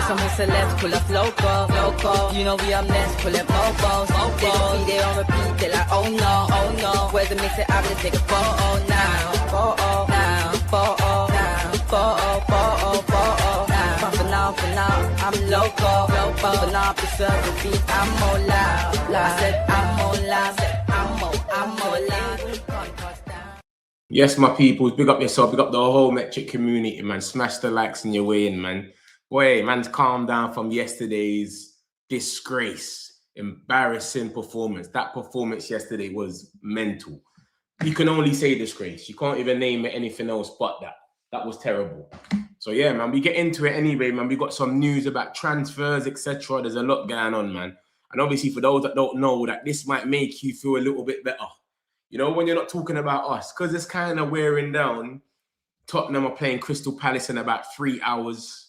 Some celebs pull up loco. You know we up next, pull up mobos. They don't see they on repeat, they like, oh no. Where's the mix it up, let's take a photo now. For now, I'm loco. For now, preserve the beat, I'm more loud. I said I'm more loud, I'm more loud. Yes, my peoples, big up yourself, big up the whole Metric community, man. Smash the likes in your way in, man. Boy, man's calmed down from yesterday's disgrace, embarrassing performance. That performance yesterday was mental. You can only say disgrace. You can't even name it anything else but that. That was terrible. So yeah, man, we get into it anyway, man. We got some news about transfers, etc. There's a lot going on, man. And obviously, for those that don't know, that this might make you feel a little bit better. You know, when you're not talking about us, because it's kind of wearing down. Tottenham are playing Crystal Palace in about 3 hours,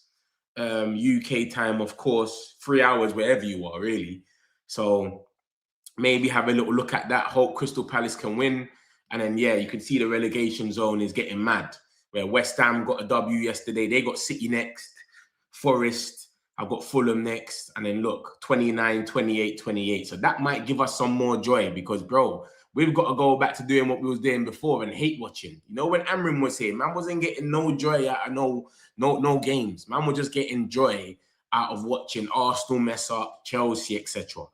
UK time, of course. 3 hours wherever you are, really. So maybe have a little look at that. Hope Crystal Palace can win. And then, yeah, you can see the relegation zone is getting mad. Where West Ham got a W yesterday. They got City next. Forest, I've got Fulham next. And then look, 29, 28, 28. So that might give us some more joy because, bro, we've got to go back to doing what we was doing before and hate watching. You know, when Amrin was here, man wasn't getting no joy out of no games. Man was just getting joy out of watching Arsenal mess up, Chelsea, etc.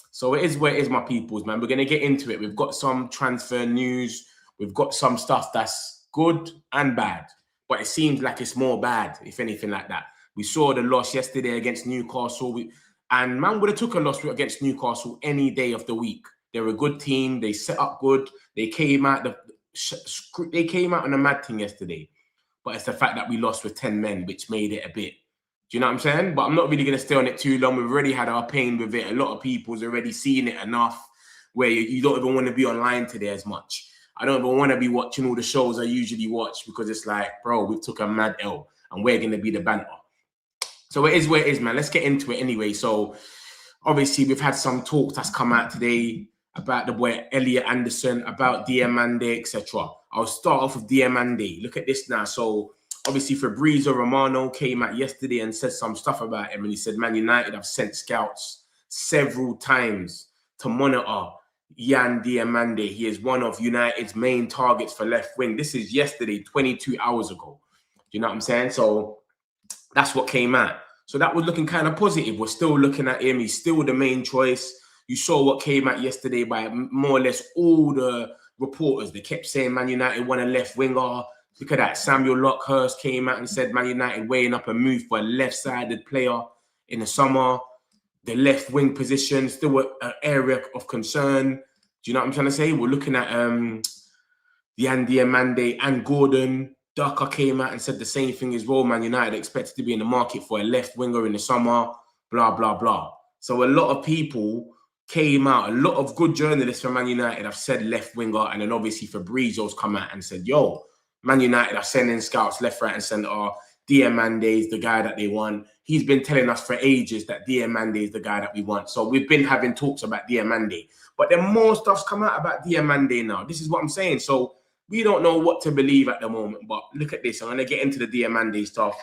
So it is where it is, my peoples, man. We're going to get into it. We've got some transfer news. We've got some stuff that's good and bad, but it seems like it's more bad, if anything like that. We saw the loss yesterday against Newcastle, and man would have took a loss against Newcastle any day of the week. They're a good team. They set up good. They came out on a mad thing yesterday, but it's the fact that we lost with 10 men, which made it a bit. Do you know what I'm saying? But I'm not really going to stay on it too long. We've already had our pain with it. A lot of people's already seen it enough where you don't even want to be online today as much. I don't even want to be watching all the shows I usually watch because it's like, bro, we took a mad L and we're going to be the banter. So it is where it is, man. Let's get into it anyway. So obviously we've had some talk that's come out today about the boy Elliott Anderson, about Diomande, etc. I'll start off with Diomande. Look at this now. So obviously Fabrizio Romano came out yesterday and said some stuff about him. And he said, Man United have sent scouts several times to monitor Yan Diomande. He is one of United's main targets for left wing. This is yesterday, 22 hours ago. You know what I'm saying? So that's what came out. So that was looking kind of positive. We're still looking at him. He's still the main choice. You saw what came out yesterday by more or less all the reporters. They kept saying Man United want a left winger. Look at that. Samuel Lockhurst came out and said Man United weighing up a move for a left-sided player in the summer. The left wing position still an area of concern. Do you know what I'm trying to say? We're looking at Yan Diomande and Gordon. Daka came out and said the same thing as well. Man United expected to be in the market for a left winger in the summer. Blah, blah, blah. So a lot of people came out. A lot of good journalists from Man United have said left winger. And then obviously Fabrizio's come out and said, yo, Man United are sending scouts left, right and centre. Diomande is the guy that they want. He's been telling us for ages that Diomande is the guy that we want. So we've been having talks about Diomande. But then more stuff's come out about Diomande now. This is what I'm saying. So we don't know what to believe at the moment. But look at this. I'm going to get into the Diomande stuff.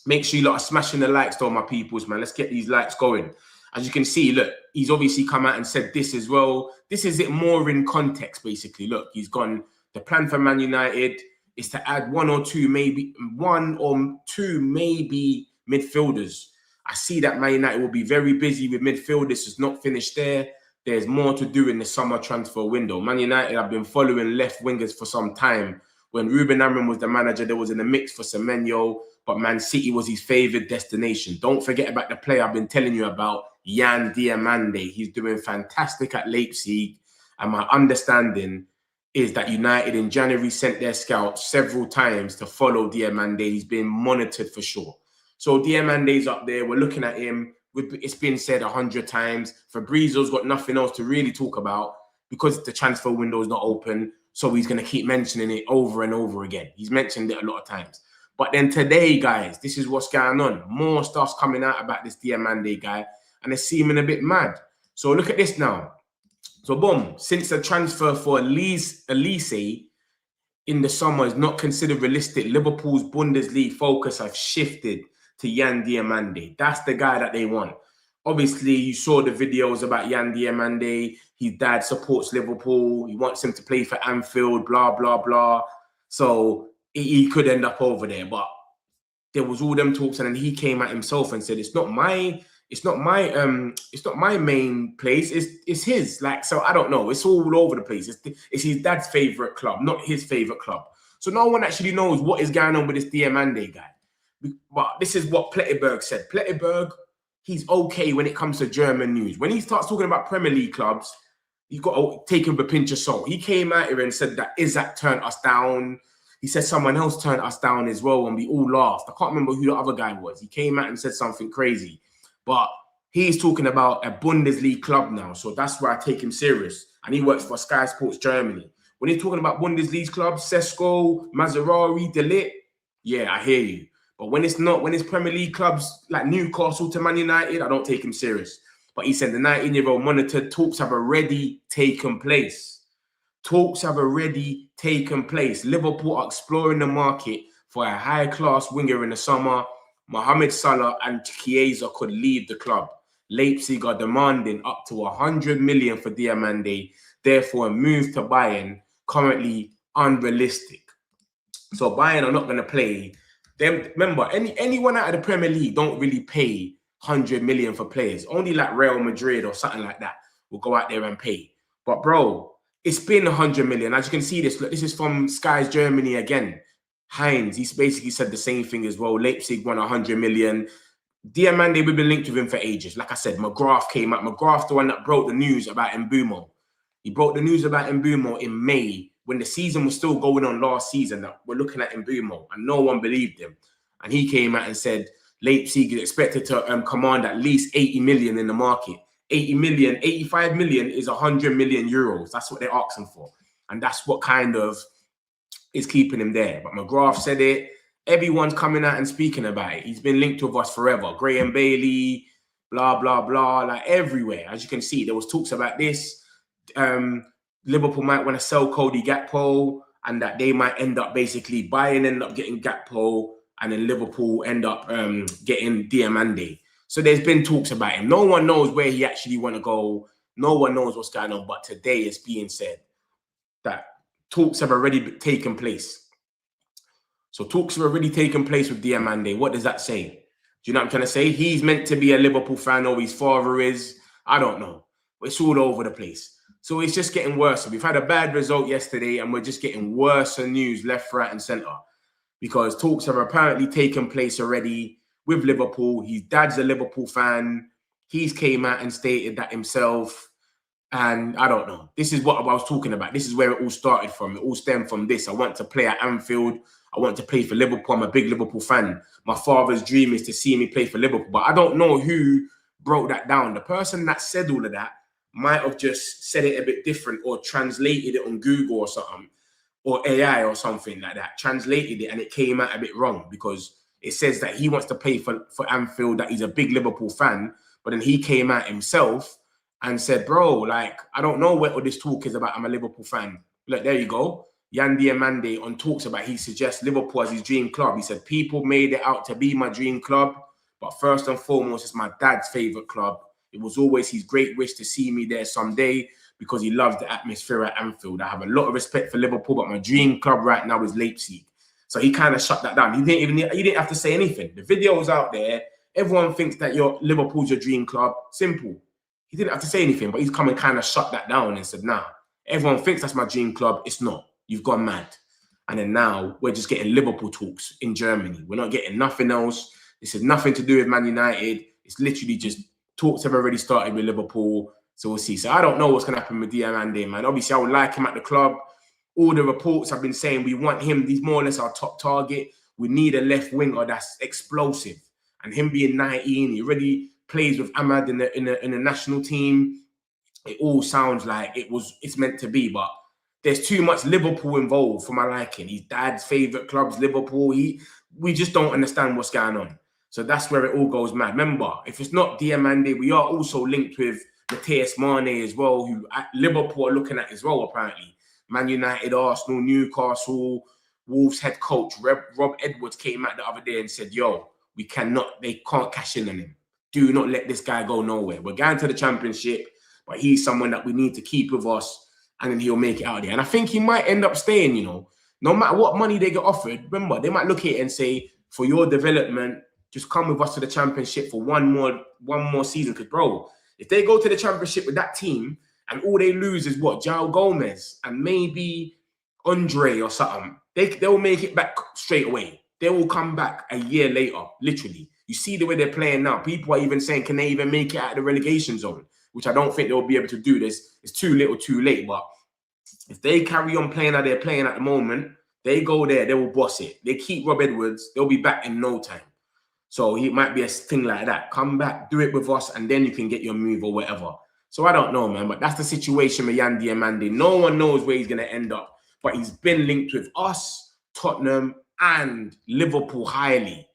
Make sure you lot are smashing the likes though, my peoples, man. Let's get these likes going. As you can see, look, he's obviously come out and said this as well. This is it more in context, basically. Look, he's gone. The plan for Man United is to add one or two midfielders. I see that Man United will be very busy with midfielders. It's not finished there. There's more to do in the summer transfer window. Man United have been following left wingers for some time. When Ruben Amorim was the manager, there was in the mix for Semenyo, but Man City was his favoured destination. Don't forget about the player I've been telling you about, Yan Diomande. He's doing fantastic at Leipzig. And my understanding is that United in January sent their scouts several times to follow Diomande. He's been monitored for sure. So Diamande's up there. We're looking at him. It's been said 100 times. Fabrizio's got nothing else to really talk about because the transfer window is not open. So he's going to keep mentioning it over and over again. He's mentioned it a lot of times. But then today, guys, this is what's going on. More stuff's coming out about this Diomande guy. And it's seeming a bit mad. So look at this now. So boom, since the transfer for Elise in the summer is not considered realistic, Liverpool's Bundesliga focus have shifted to Yan Diomande. That's the guy that they want. Obviously, you saw the videos about Yan Diomande. His dad supports Liverpool. He wants him to play for Anfield, blah, blah, blah. So he could end up over there. But there was all them talks, and then he came at himself and said, it's not my main place, it's his. Like, so I don't know. It's all over the place. It's his dad's favorite club, not his favorite club. So no one actually knows what is going on with this Diomande guy. But this is what Plettenberg said. Plettenberg, he's okay when it comes to German news. When he starts talking about Premier League clubs, you've got to take him with a pinch of salt. He came out here and said that Isaac turned us down. He said someone else turned us down as well, and we all laughed. I can't remember who the other guy was. He came out and said something crazy. But he's talking about a Bundesliga club now, so that's why I take him serious. And he works for Sky Sports Germany. When he's talking about Bundesliga clubs, Sesko, Mazzarari, Elliott, yeah, I hear you. But when it's not, when it's Premier League clubs like Newcastle to Man United, I don't take him serious. But he said the 19-year-old monitored talks have already taken place. Talks have already taken place. Liverpool are exploring the market for a high-class winger in the summer. Mohamed Salah and Chiesa could leave the club. Leipzig are demanding up to 100 million for Diomande. Therefore, a move to Bayern currently unrealistic. So Bayern are not going to play. Them, remember, anyone out of the Premier League don't really pay 100 million for players. Only like Real Madrid or something like that will go out there and pay. But bro, it's been 100 million. As you can see this, look, this is from Sky's Germany again. Heinz, he's basically said the same thing as well. Leipzig won 100 million. Diomande, we've been linked with him for ages. Like I said, McGrath came out. McGrath, the one that broke the news about Mbumo. He broke the news about Mbumo in May when the season was still going on last season that we're looking at Mbumo, and no one believed him. And he came out and said Leipzig is expected to command at least 80 million in the market. 80 million, 85 million is 100 million euros. That's what they're asking for. And that's what kind of is keeping him there. But McGrath said it. Everyone's coming out and speaking about it. He's been linked with us forever. Graham Bailey, blah, blah, blah, like everywhere. As you can see, there was talks about this. Liverpool might want to sell Cody Gakpo, and that they might end up basically end up getting Gakpo, and then Liverpool end up getting Diomande. So there's been talks about him. No one knows where he actually want to go. No one knows what's going on. But today it's being said that talks have already taken place. So talks have already taken place with Diomande. What does that say? Do you know what I'm trying to say? He's meant to be a Liverpool fan, or his father is. I don't know. It's all over the place. So it's just getting worse. We've had a bad result yesterday, and we're just getting worse news left, right, and centre. Because talks have apparently taken place already with Liverpool. His dad's a Liverpool fan. He's came out and stated that himself. And I don't know. This is what I was talking about. This is where it all started from. It all stemmed from this. I want to play at Anfield. I want to play for Liverpool. I'm a big Liverpool fan. My father's dream is to see me play for Liverpool. But I don't know who broke that down. The person that said all of that might have just said it a bit different, or translated it on Google or something, or AI or something like that. Translated it and it came out a bit wrong, because it says that he wants to play for Anfield, that he's a big Liverpool fan. But then he came out himself and said, bro, like, I don't know what all this talk is about. I'm a Liverpool fan. Look, there you go. Yan Diomande on talks about he suggests Liverpool as his dream club. He said, people made it out to be my dream club, but first and foremost, it's my dad's favourite club. It was always his great wish to see me there someday, because he loves the atmosphere at Anfield. I have a lot of respect for Liverpool, but my dream club right now is Leipzig. So he kind of shut that down. He didn't have to say anything. The video was out there. Everyone thinks that Liverpool's your dream club. Simple. He didn't have to say anything, but he's come and kind of shut that down and said, nah, everyone thinks that's my dream club. It's not. You've gone mad. And then now we're just getting Liverpool talks in Germany. We're not getting nothing else. This has nothing to do with Man United. It's literally just talks have already started with Liverpool. So we'll see. So I don't know what's going to happen with Diomande, man. Obviously, I would like him at the club. All the reports have been saying we want him. He's more or less our top target. We need a left winger that's explosive. And him being 19, he already plays with Ahmad in the national team. It all sounds like it's meant to be, but there's too much Liverpool involved for my liking. His dad's favourite club's Liverpool. We just don't understand what's going on. So that's where it all goes mad. Remember, if it's not Diomande, we are also linked with Matthias Mane as well, who Liverpool are looking at as well, apparently. Man United, Arsenal, Newcastle, Wolves head coach Rob Edwards came out the other day and said, yo, they can't cash in on him. Do not let this guy go nowhere. We're going to the championship, but he's someone that we need to keep with us, and then he'll make it out there. And I think he might end up staying, you know, no matter what money they get offered. Remember, they might look at it and say, for your development, just come with us to the championship for one more season. Because, bro, if they go to the championship with that team and all they lose is what, João Gomez and maybe Andre or something, they'll make it back straight away. They will come back a year later, literally. You see the way they're playing now. People are even saying, can they even make it out of the relegation zone? Which I don't think they'll be able to do this. It's too little, too late. But if they carry on playing how they're playing at the moment, they go there, they will boss it. They keep Rob Edwards, they'll be back in no time. So he might be a thing like that. Come back, do it with us, and then you can get your move or whatever. So I don't know, man. But that's the situation with Yan Diomande. No one knows where he's going to end up. But he's been linked with us, Tottenham, and Liverpool highly.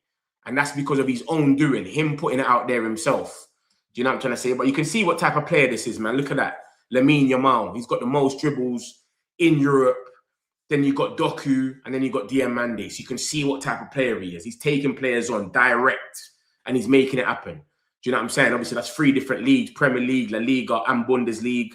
And that's because of his own doing, him putting it out there himself. Do you know what I'm trying to say? But you can see what type of player this is, man. Look at that. Lamine Yamal. He's got the most dribbles in Europe. Then you got Doku, and then you got Diomande. So you can see what type of player he is. He's taking players on direct, and he's making it happen. Do you know what I'm saying? Obviously, that's 3 different leagues, Premier League, La Liga, and Bundesliga.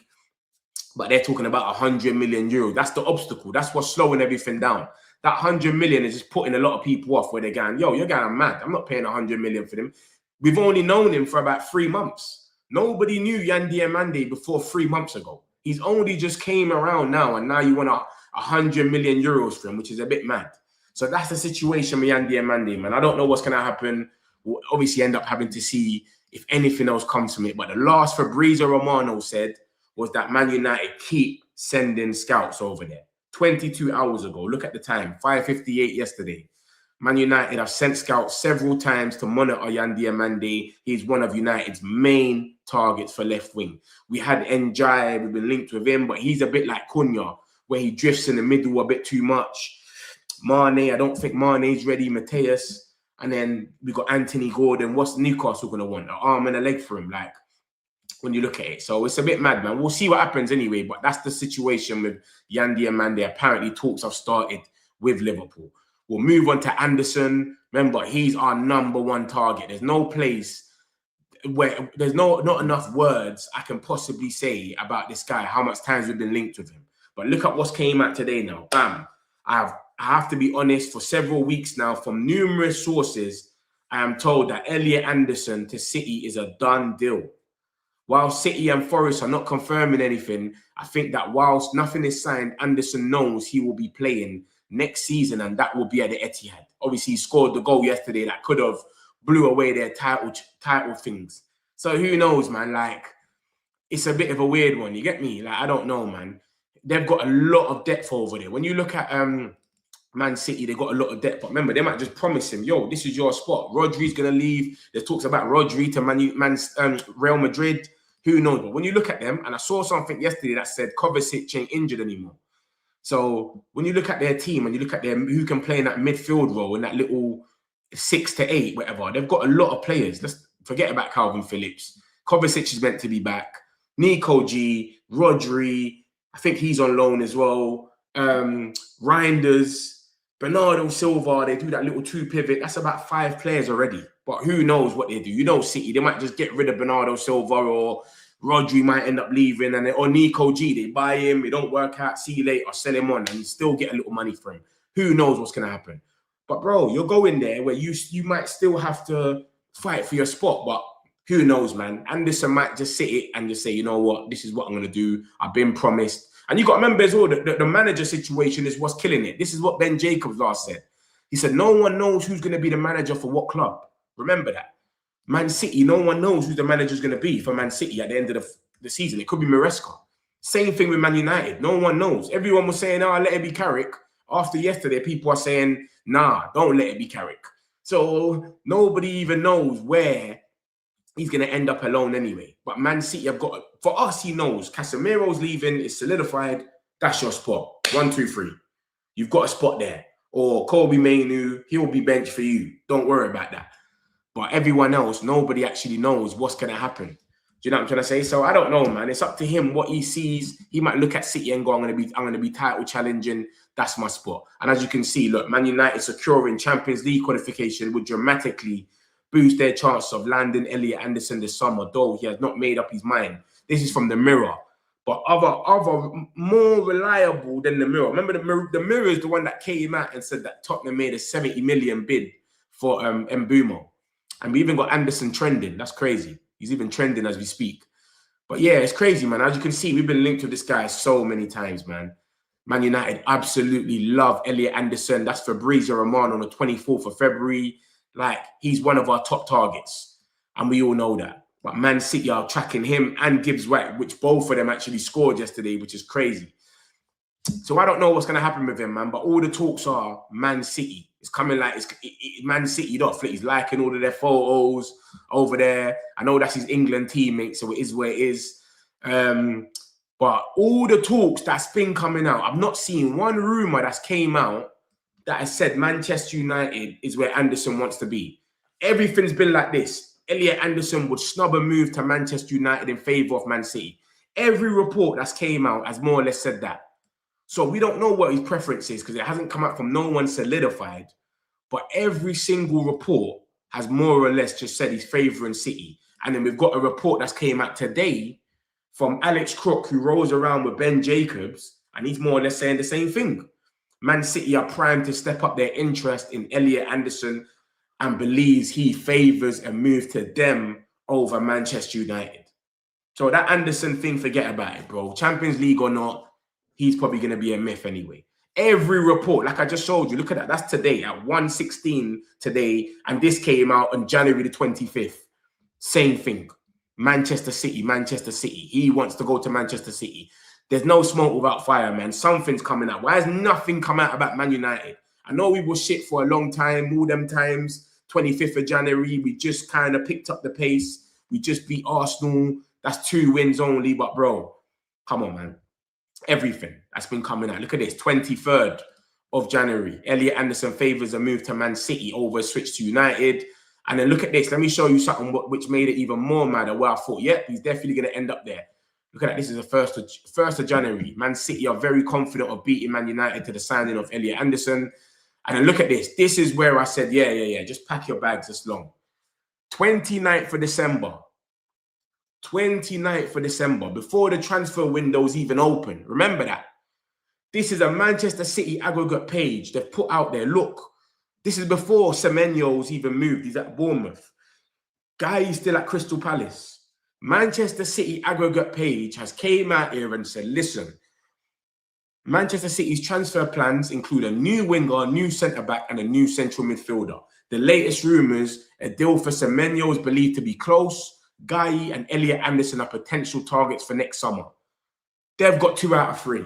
But they're talking about 100 million euros. That's the obstacle. That's what's slowing everything down. That 100 million is just putting a lot of people off where they're going, yo, you're going mad. I'm not paying 100 million for them. We've only known him for about 3 months. Nobody knew Yan Diomande before 3 months ago. He's only just came around now, and now you want 100 million euros for him, which is a bit mad. So that's the situation with Yan Diomande, man. I don't know what's going to happen. We'll obviously end up having to see if anything else comes from it. But the last Fabrizio Romano said was that Man United keep sending scouts over there. 22 hours ago. Look at the time. 5:58 yesterday. Man United have sent scouts several times to monitor Yan Diomande. He's one of United's main targets for left wing. We had Njai. We've been linked with him, but he's a bit like Cunha, where he drifts in the middle a bit too much. Mane, I don't think Mane's ready. Mateus. And then we got Anthony Gordon. What's Newcastle going to want? An arm and a leg for him, like, when you look at it. So it's a bit mad, man. We'll see what happens anyway, but that's the situation with Yan Diomande. Apparently talks have started with Liverpool. We'll move on to Anderson. Remember, he's our #1 target. There's no place where there's not enough words I can possibly say about this guy, how much times we've been linked with him. But look at what's came out today now. Bam. I have to be honest, for several weeks now, from numerous sources, I am told that Elliott Anderson to City is a done deal. While City and Forest are not confirming anything, I think that whilst nothing is signed, Anderson knows he will be playing next season, and that will be at the Etihad. Obviously, he scored the goal yesterday that could have blew away their title things. So who knows, man? Like, it's a bit of a weird one. You get me? Like, I don't know, man. They've got a lot of depth over there. When you look at Man City, they've got a lot of depth. But remember, they might just promise him, yo, this is your spot. Rodri's going to leave. There's talks about Rodri to Real Madrid. Who knows? But when you look at them, and I saw something yesterday that said Kovacic ain't injured anymore. So when you look at their team and you look at them, who can play in that midfield role, in that little 6 to 8, whatever, they've got a lot of players. Let's forget about Calvin Phillips. Kovacic is meant to be back. Nico G, Rodri, I think he's on loan as well. Reinders, Bernardo Silva, they do that little 2 pivot. That's about 5 players already. But who knows what they do? You know, City, they might just get rid of Bernardo Silva, or Rodri might end up leaving, or Nico G, they buy him, it don't work out, see you later, sell him on, and you still get a little money for him. Who knows what's going to happen? But, bro, you're going there where you might still have to fight for your spot, but who knows, man? Anderson might just sit it and just say, you know what, this is what I'm going to do. I've been promised. And you got to remember as well, the manager situation is what's killing it. This is what Ben Jacobs last said. He said, no one knows who's going to be the manager for what club. Remember that. Man City, no one knows who the manager's going to be for Man City at the end of the season. It could be Maresca. Same thing with Man United. No one knows. Everyone was saying, oh, let it be Carrick. After yesterday, people are saying, nah, don't let it be Carrick. So nobody even knows where he's going to end up alone anyway. But Man City have got, for us, he knows. Casemiro's leaving, it's solidified. That's your spot. 1, 2, 3. You've got a spot there. Or Kobe Mainu, he'll be benched for you. Don't worry about that. But everyone else, nobody actually knows what's going to happen. Do you know what I'm trying to say? So I don't know, man. It's up to him what he sees. He might look at City and go, I'm going to be title challenging. That's my spot. And as you can see, look, Man United securing Champions League qualification would dramatically boost their chances of landing Elliott Anderson this summer, though he has not made up his mind. This is from the Mirror. But other more reliable than the Mirror. Remember the Mirror is the one that came out and said that Tottenham made a 70 million bid for Mbeumo. And we even got Anderson trending. That's crazy. He's even trending as we speak. But yeah, it's crazy, man. As you can see, we've been linked with this guy so many times, man. Man United absolutely love Elliott Anderson. That's Fabrizio Romano on the 24th of February. Like, he's one of our top targets. And we all know that. But Man City are tracking him and Gibbs-White, which both of them actually scored yesterday, which is crazy. So I don't know what's going to happen with him, man. But all the talks are Man City. It's coming like it's Man City. You don't flick. He's liking all of their photos over there. I know that's his England teammate, so it is where it is. But all the talks that's been coming out, I've not seen one rumor that's came out that has said Manchester United is where Anderson wants to be. Everything's been like this. Elliott Anderson would snub a move to Manchester United in favour of Man City. Every report that's came out has more or less said that. So we don't know what his preference is because it hasn't come out from no one solidified. But every single report has more or less just said he's favouring City. And then we've got a report that's came out today from Alex Crook, who rolls around with Ben Jacobs, and he's more or less saying the same thing. Man City are primed to step up their interest in Elliott Anderson and believes he favours a move to them over Manchester United. So that Anderson thing, forget about it, bro. Champions League or not, he's probably going to be a myth anyway. Every report, like I just showed you, look at that. That's today at 1:16 today. And this came out on January the 25th. Same thing. Manchester City, Manchester City. He wants to go to Manchester City. There's no smoke without fire, man. Something's coming out. Why has nothing come out about Man United? I know we were shit for a long time, all them times. 25th of January, we just kind of picked up the pace. We just beat Arsenal. That's 2 wins only. But, bro, come on, man. Everything that's been coming out. Look at this, 23rd of January. Elliott Anderson favours a move to Man City over a switch to United. And then look at this. Let me show you something which made it even more madder. Where I thought, yep, he's definitely going to end up there. Look at that. This is the 1st of January. Man City are very confident of beating Man United to the signing of Elliott Anderson. And then look at this. This is where I said, yeah. Just pack your bags this long. 29th of December. 29th of December, before the transfer windows even open. Remember that. This is a Manchester City aggregate page they've put out there. Look, this is before Semenyo's even moved. He's at Bournemouth. Guy is still at Crystal Palace. Manchester City aggregate page has came out here and said, listen, Manchester City's transfer plans include a new winger, a new centre-back, and a new central midfielder. The latest rumours, a deal for Semenyo is believed to be close. Guy and Elliott Anderson are potential targets for next summer. They've got 2 out of 3.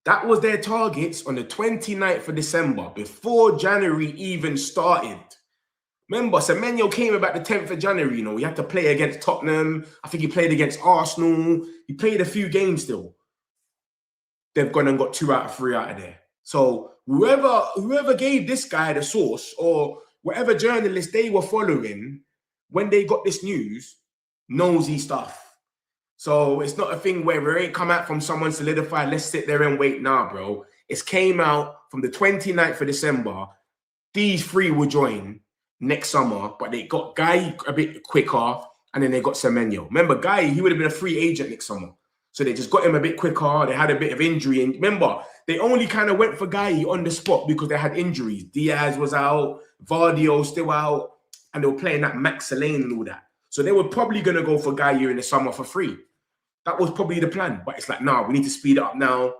That was their targets on the 29th of December, before January even started. Remember, Semenyo came about the 10th of January, you know. He had to play against Tottenham. I think he played against Arsenal. He played a few games still. They've gone and got 2 out of 3 out of there. So whoever gave this guy the source, or whatever journalist they were following, when they got this news, nosy stuff. So it's not a thing where it ain't come out from someone solidified, let's sit there and wait. Nah, bro. It came out from the 29th of December. These 3 will join next summer, but they got Guy a bit quicker, and then they got Semenyo. Remember, Guy, he would have been a free agent next summer. So they just got him a bit quicker. They had a bit of injury. And remember, they only kind of went for Guy on the spot because they had injuries. Diaz was out. Vardio still out. And they were playing that Max Lane and all that. So they were probably going to go for Guy here in the summer for free. That was probably the plan. But it's like, nah, we need to speed it up now.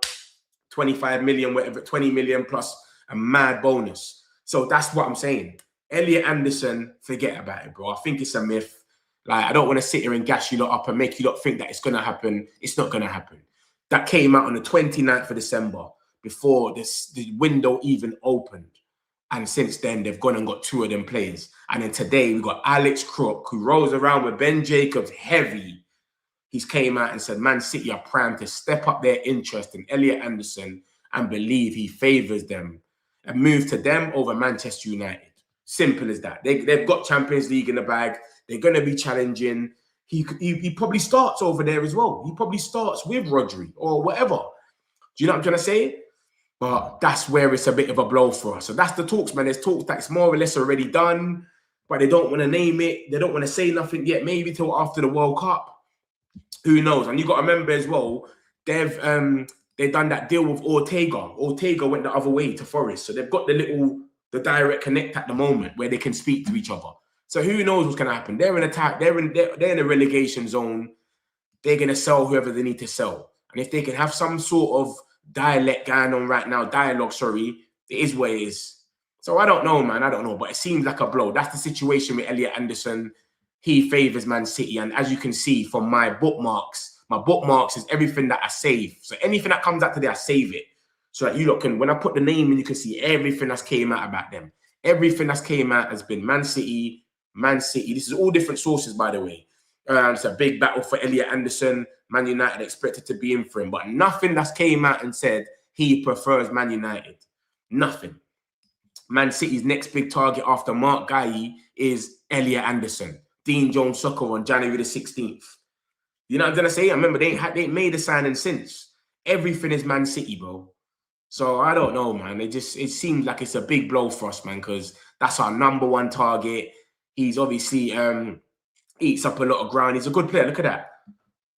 25 million, whatever, 20 million plus a mad bonus. So that's what I'm saying. Elliott Anderson, forget about it, bro. I think it's a myth. Like, I don't want to sit here and gas you lot up and make you lot think that it's going to happen. It's not going to happen. That came out on the 29th of December, before the window even opened. And since then, they've gone and got 2 of them players. And then today, we got Alex Crook, who rolls around with Ben Jacobs heavy. He's came out and said, Man City are primed to step up their interest in Elliott Anderson and believe he favours them. A move to them over Manchester United. Simple as that. They've got Champions League in the bag. They're going to be challenging. He probably starts over there as well. He probably starts with Rodri or whatever. Do you know what I'm trying to say? But that's where it's a bit of a blow for us. So that's the talks, man. There's talks that's more or less already done, but they don't want to name it. They don't want to say nothing yet. Maybe till after the World Cup. Who knows? And you got to remember as well, they've done that deal with Ortega. Ortega went the other way to Forest. So they've got the direct connect at the moment where they can speak to each other. So who knows what's going to happen? They're in attack. They're in a relegation zone. They're going to sell whoever they need to sell. And if they can have some sort of dialogue going on right now, it is what it is. So I don't know, man. I don't know. But it seems like a blow. That's the situation with Elliott Anderson. He favours Man City. And as you can see from my bookmarks is everything that I save. So anything that comes out today, I save it. So that you lot can, when I put the name in, you can see everything that's came out about them. Everything that's came out has been Man City. This is all different sources, by the way. It's a big battle for Elliott Anderson. Man United expected to be in for him. But nothing that's came out and said he prefers Man United. Nothing. Man City's next big target after Mark Guy is Elliott Anderson. Dean Jones Soccer on January the 16th. You know what I'm going to say? I remember they ain't made a signing since. Everything is Man City, bro. So I don't know, man. It seems like it's a big blow for us, man, because that's our #1 target. He's obviously eats up a lot of ground. He's a good player. Look at that.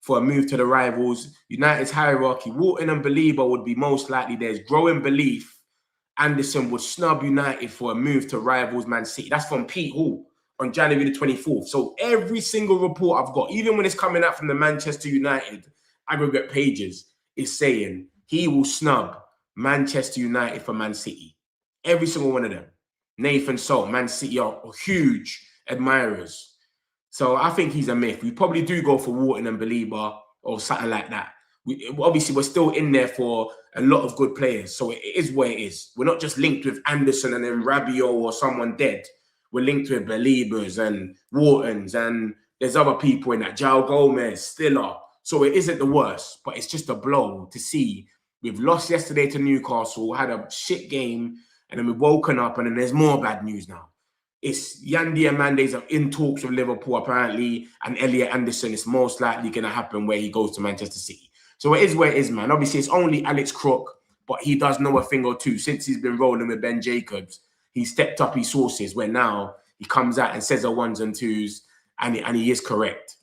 For a move to the rivals. United's hierarchy. Wharton and Belieber would be most likely. There's growing belief Anderson would snub United for a move to rivals Man City. That's from Pete Hall on January the 24th. So every single report I've got, even when it's coming out from the Manchester United aggregate pages, is saying he will snub Manchester United for Man City. Every single one of them. Nathan Salt, Man City are huge admirers. So I think he's a myth. We probably do go for Wharton and Belieber or something like that. Obviously, we're still in there for a lot of good players. So it is what it is. We're not just linked with Anderson and then Rabiot or someone dead. We're linked with Beliebers and Whartons, and there's other people in that. João Gomez, Stiller. So it isn't the worst, but it's just a blow to see. We've lost yesterday to Newcastle, had a shit game, and then we've woken up, and then there's more bad news now. It's Diomande are in talks with Liverpool, apparently, and Elliott Anderson is most likely going to happen where he goes to Manchester City. So it is where it is, man. Obviously, it's only Alex Crook, but he does know a thing or two. Since he's been rolling with Ben Jacobs, he stepped up his sources, where now he comes out and says the ones and twos, and he is correct.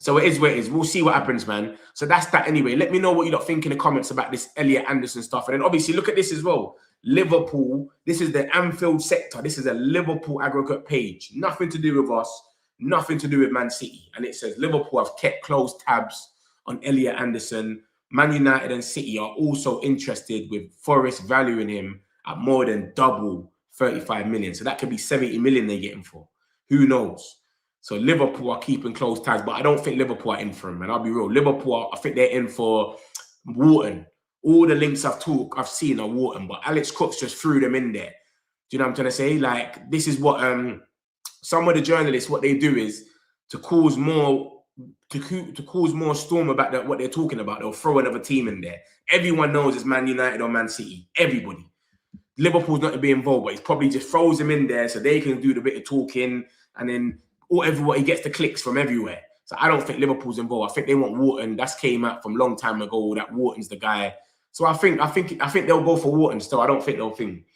So it is where it is. We'll see what happens, man. So that's that anyway. Let me know what you lot think in the comments about this Elliott Anderson stuff. And then obviously, look at this as well. Liverpool, this is the Anfield sector. This is a Liverpool aggregate page. Nothing to do with us. Nothing to do with Man City. And it says Liverpool have kept close tabs on Elliott Anderson. Man United and City are also interested, with Forest valuing him at more than double 35 million. So that could be 70 million they get him for. Who knows? So Liverpool are keeping close tabs, but I don't think Liverpool are in for him. And I'll be real. Liverpool, I think they're in for Wharton. All the links I've seen are Wharton, but Alex Crooks just threw them in there. Do you know what I'm trying to say? Like, this is what some of the journalists, what they do is to cause more storm about what they're talking about. They'll throw another team in there. Everyone knows it's Man United or Man City. Everybody. Liverpool's not to be involved, but he probably just throws them in there so they can do the bit of talking, and then everybody gets the clicks from everywhere. So I don't think Liverpool's involved. I think they want Wharton. That's came out from a long time ago. That Wharton's the guy. So I think they'll go for Wharton still. I don't think they'll think.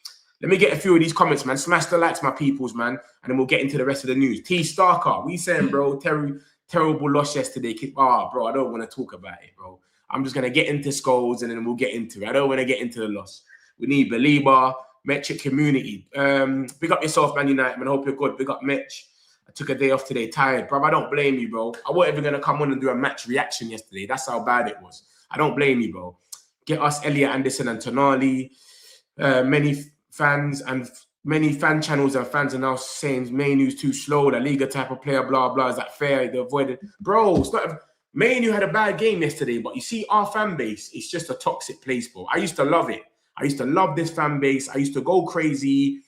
Let me get a few of these comments, man. Smash the likes, my peoples, man. And then we'll get into the rest of the news. T Starker, we saying, bro, terrible loss yesterday. Bro, I don't want to talk about it, bro. I'm just going to get into Scholes and then we'll get into it. I don't want to get into the loss. We need Belieber, Metric community. Big up yourself, Man United, man. I hope you're good. Big up Metch. I took a day off today, tired, bro. I don't blame you, bro. I wasn't even going to come on and do a match reaction yesterday. That's how bad it was. I don't blame you, bro. Get us Elliott Anderson and Tonali. Many fan channels and fans are now saying Mainu's too slow, La Liga type of player, blah, blah. Is that fair? They avoided. Bro, it's not. Mainu had a bad game yesterday, but you see, our fan base, it's just a toxic place, bro. I used to love it. I used to love this fan base. I used to go crazy.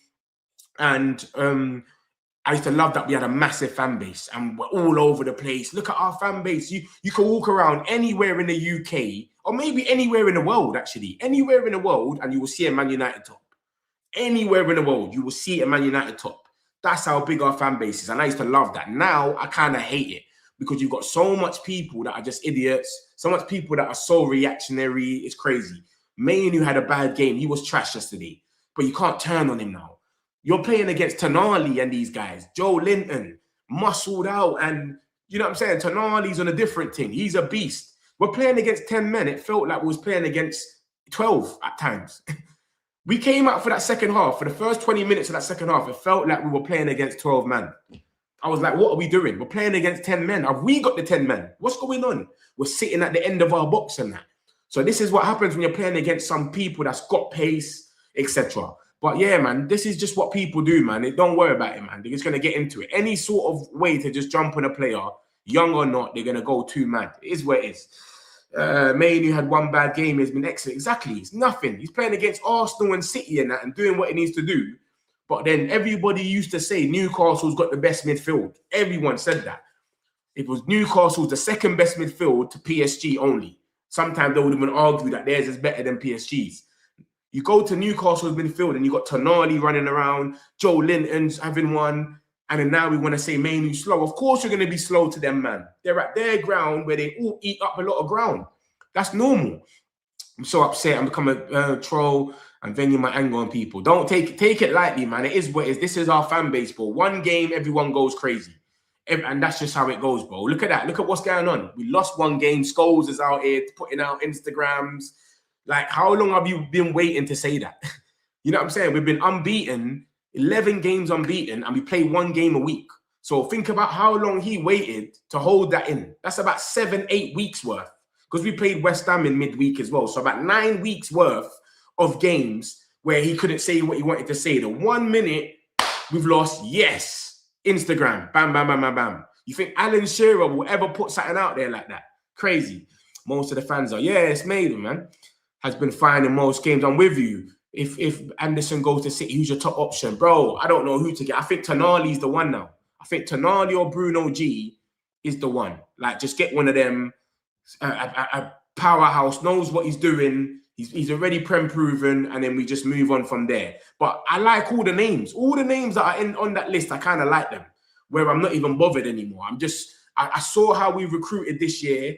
And I used to love that we had a massive fan base and we're all over the place. Look at our fan base. You can walk around anywhere in the UK or maybe anywhere in the world, actually. Anywhere in the world and you will see a Man United top. Anywhere in the world, you will see a Man United top. That's how big our fan base is. And I used to love that. Now, I kind of hate it because you've got so much people that are just idiots. So much people that are so reactionary. It's crazy. Mainu had a bad game. He was trash yesterday. But you can't turn on him now. You're playing against Tonali and these guys. Joe Linton, muscled out. And you know what I'm saying? Tonali's on a different thing. He's a beast. We're playing against 10 men. It felt like we was playing against 12 at times. We came out for that second half. For the first 20 minutes of that second half, it felt like we were playing against 12 men. I was like, what are we doing? We're playing against 10 men. Have we got the 10 men? What's going on? We're sitting at the end of our box and that. So this is what happens when you're playing against some people that's got pace, etc. But yeah, man, this is just what people do, man. Don't worry about it, man. They're just going to get into it. Any sort of way to just jump on a player, young or not, they're going to go too mad. It is what it is. Mainu had one bad game. He's been excellent. Exactly. It's nothing. He's playing against Arsenal and City and that and doing what he needs to do. But then everybody used to say Newcastle's got the best midfield. Everyone said that. It was Newcastle's the second best midfield to PSG only. Sometimes they would even argue that theirs is better than PSG's. You go to Newcastle's midfield and you got Tonali running around, Joe Linton's having one, and then now we want to say Mainu's slow. Of course you're going to be slow to them, man. They're at their ground where they all eat up a lot of ground. That's normal. I'm so upset. I'm becoming a troll and venting my anger on people. Don't take it lightly, man. It is what it is. This is our fan base, bro. One game, everyone goes crazy. And that's just how it goes, bro. Look at that. Look at what's going on. We lost one game. Scholes is out here putting out Instagrams. Like, how long have you been waiting to say that? You know what I'm saying? We've been unbeaten, 11 games unbeaten, and we play one game a week. So think about how long he waited to hold that in. That's about 7-8 weeks worth. Because we played West Ham in midweek as well. So about 9 weeks worth of games where he couldn't say what he wanted to say. The 1 minute we've lost, yes. Instagram, bam, bam, bam, bam, bam. You think Alan Shearer will ever put something out there like that? Crazy. Most of the fans are, yeah, it's Maiden, man. Has been fine in most games. I'm with you. If Anderson goes to City, who's your top option? Bro, I don't know who to get. I think Tonali's the one now. I think Tonali or Bruno G is the one. Like, just get one of them. A powerhouse, knows what he's doing. He's already Prem proven, and then we just move on from there. But I like all the names. All the names that are on that list, I kind of like them. Where I'm not even bothered anymore. I saw how we recruited this year,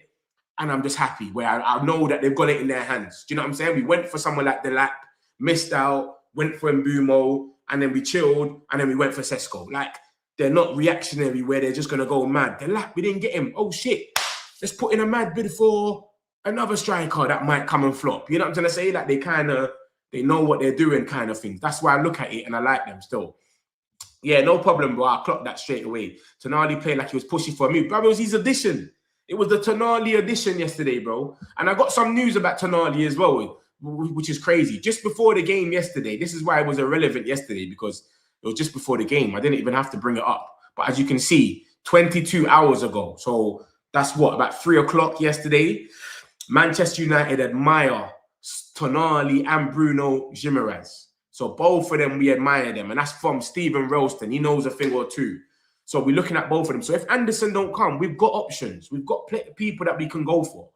and I'm just happy. Where I know that they've got it in their hands. Do you know what I'm saying? We went for someone like Delap, missed out, went for Mbumo, and then we chilled, and then we went for Sesko. Like, they're not reactionary where they're just going to go mad. Delap, we didn't get him. Oh, shit. Let's put in a mad bid for another striker that might come and flop. You know what I'm trying to say? Like, they know what they're doing kind of things. That's why I look at it and I like them still. Yeah, no problem, bro. I clocked that straight away. Tonali played like he was pushing for me. Bro, it was his addition. It was the Tonali addition yesterday, bro. And I got some news about Tonali as well, which is crazy. Just before the game yesterday, this is why it was irrelevant yesterday, because it was just before the game. I didn't even have to bring it up. But as you can see, 22 hours ago. So that's what, about 3 o'clock yesterday. Manchester United admire Tonali and Bruno Guimaraes. So both of them, we admire them. And that's from Stephen Ralston. He knows a thing or two. So we're looking at both of them. So if Anderson don't come, we've got options. We've got people that we can go for.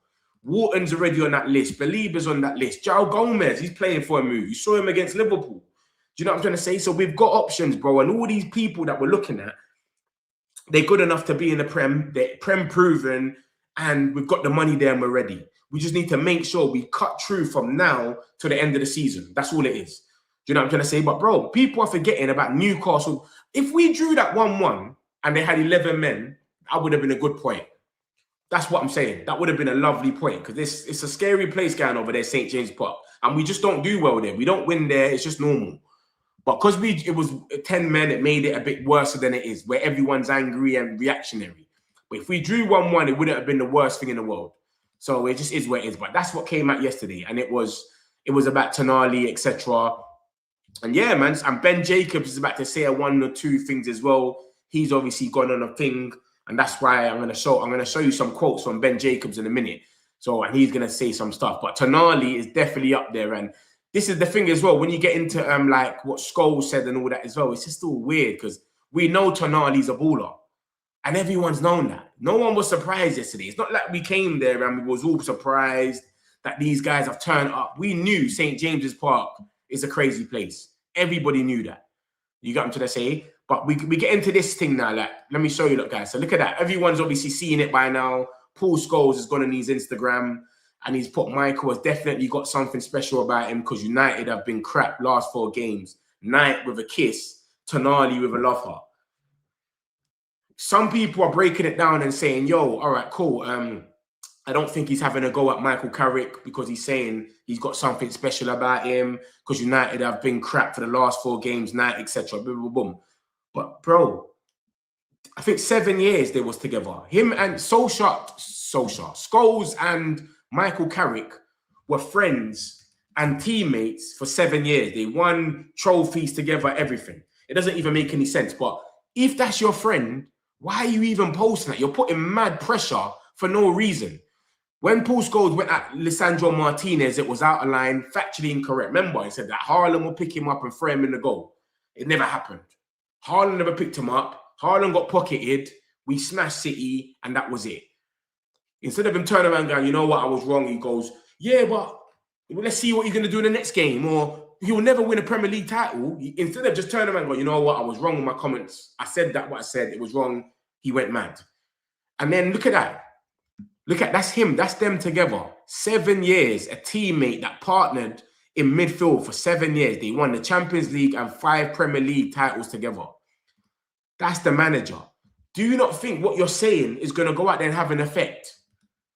Wharton's already on that list. Belieber's on that list. João Gomez, he's playing for a move. You saw him against Liverpool. Do you know what I'm trying to say? So we've got options, bro. And all these people that we're looking at, they're good enough to be in the Prem. They're Prem proven. And we've got the money there and we're ready. We just need to make sure we cut through from now to the end of the season. That's all it is. Do you know what I'm trying to say? But, bro, people are forgetting about Newcastle. If we drew that 1-1 and they had 11 men, that would have been a good point. That's what I'm saying. That would have been a lovely point, because it's a scary place going over there, St. James Park. And we just don't do well there. We don't win there. It's just normal. But because it was 10 men, it made it a bit worse than it is, where everyone's angry and reactionary. But if we drew 1-1, it wouldn't have been the worst thing in the world. So it just is what it is. But that's what came out yesterday. And it was about Tonali, etc. And yeah, man. And Ben Jacobs is about to say 1 or 2 things as well. He's obviously gone on a thing. And that's why I'm gonna show you some quotes from Ben Jacobs in a minute. So, and he's gonna say some stuff. But Tonali is definitely up there. And this is the thing as well. When you get into like what Scholes said and all that as well, it's just all weird, because we know Tonali's a baller. And everyone's known that. No one was surprised yesterday. It's not like we came there and we was all surprised that these guys have turned up. We knew St. James's Park is a crazy place. Everybody knew that. You got them to say? But we get into this thing now. Like, let me show you, look, guys. So look at that. Everyone's obviously seeing it by now. Paul Scholes has gone on his Instagram and he's put Michael has definitely got something special about him because United have been crap last 4 games. Knight with a kiss, Tonali with a love heart. Some people are breaking it down and saying, yo, all right, cool. I don't think he's having a go at Michael Carrick because he's saying he's got something special about him because United have been crap for the last 4 games, Knight, etc. Boom, boom, boom. But, bro, I think 7 years they was together. Him and Scholes and Michael Carrick were friends and teammates for 7 years. They won trophies together, everything. It doesn't even make any sense. But if that's your friend, why are you even posting that? You're putting mad pressure for no reason. When Paul Scholes went at Lisandro Martinez, it was out of line, factually incorrect. Remember, he said that Haaland will pick him up and throw him in the goal. It never happened. Haaland never picked him up. Haaland got pocketed. We smashed City, and that was it. Instead of him turning around and going, you know what, I was wrong, he goes, yeah, but let's see what he's going to do in the next game. Or he will never win a Premier League title. Instead of just turning around and going, you know what, I was wrong with my comments. I said that what I said. It was wrong. He went mad. And then look at that. That's him. That's them together. 7 years, a teammate that partnered in midfield for 7 years. They won the Champions League and 5 Premier League titles together. That's the manager. Do you not think what you're saying is going to go out there and have an effect?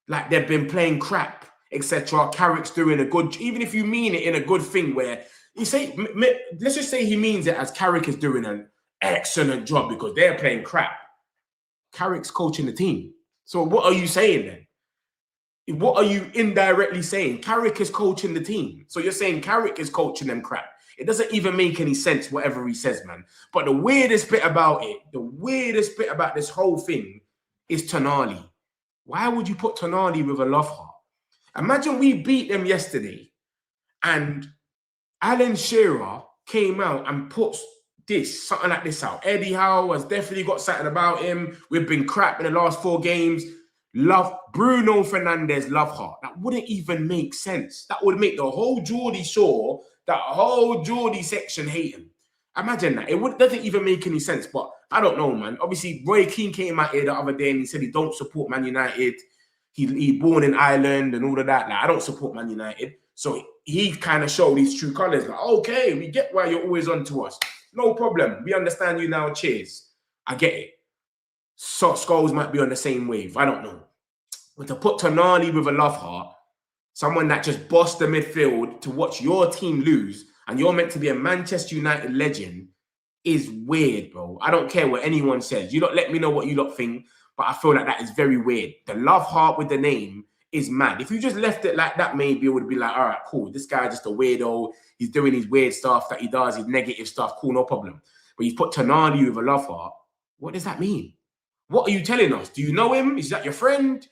Like they've been playing crap, etc. Carrick's doing a good, even if you mean it in a good thing where you say, let's just say he means it as Carrick is doing an excellent job because they're playing crap. Carrick's coaching the team. So what are you saying then? What are you indirectly saying? Carrick is coaching the team. So you're saying Carrick is coaching them crap. It doesn't even make any sense, whatever he says, man. But the weirdest bit about this whole thing is Tonali. Why would you put Tonali with a love heart? Imagine we beat them yesterday and Alan Shearer came out and put something like this out. Eddie Howe has definitely got something about him. We've been crap in the last 4 games. Love Bruno Fernandes, love heart. That wouldn't even make sense. That would make the whole Geordie Shore, that whole Geordie section hate him. Imagine that. It doesn't even make any sense. But I don't know, man. Obviously, Roy Keane came out here the other day and he said he don't support Man United. He born in Ireland and all of that. Like, I don't support Man United. So he kind of showed his true colours. Like, okay, we get why you're always on to us. No problem. We understand you now. Cheers. I get it. So Scholes might be on the same wave. I don't know. But to put Tonali with a love heart, someone that just bossed the midfield to watch your team lose, and you're meant to be a Manchester United legend, is weird, bro. I don't care what anyone says. You don't let me know what you lot think, but I feel like that is very weird. The love heart with the name is mad. If you just left it like that, maybe it would be like, all right, cool. This guy's just a weirdo. He's doing his weird stuff that he does, his negative stuff. Cool, no problem. But you put Tonali with a love heart. What does that mean? What are you telling us? Do you know him? Is that your friend?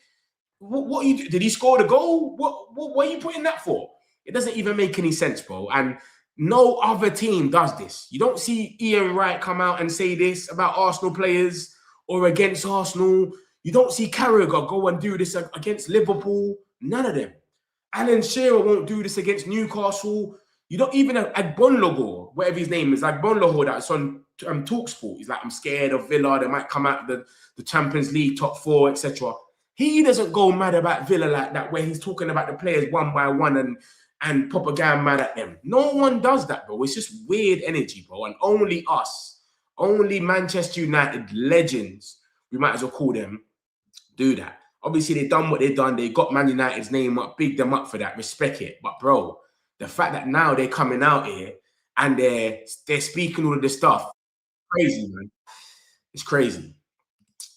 What are you? Did he score the goal? What are you putting that for? It doesn't even make any sense, bro. And no other team does this. You don't see Ian Wright come out and say this about Arsenal players or against Arsenal. You don't see Carragher go and do this against Liverpool. None of them. Alan Shearer won't do this against Newcastle. You don't even have Agbonlahor, whatever his name is, Agbonlahor, that's on TalkSport. He's like, I'm scared of Villa. They might come out the Champions League top 4, etc. He doesn't go mad about Villa like that, where he's talking about the players one by one and propaganda mad at them. No one does that, bro. It's just weird energy, bro. And only us, only Manchester United legends, we might as well call them, do that. Obviously, they've done what they've done. They got Man United's name up, big them up for that, respect it. But, bro, the fact that now they're coming out here and they're speaking all of this stuff, crazy, man. It's crazy.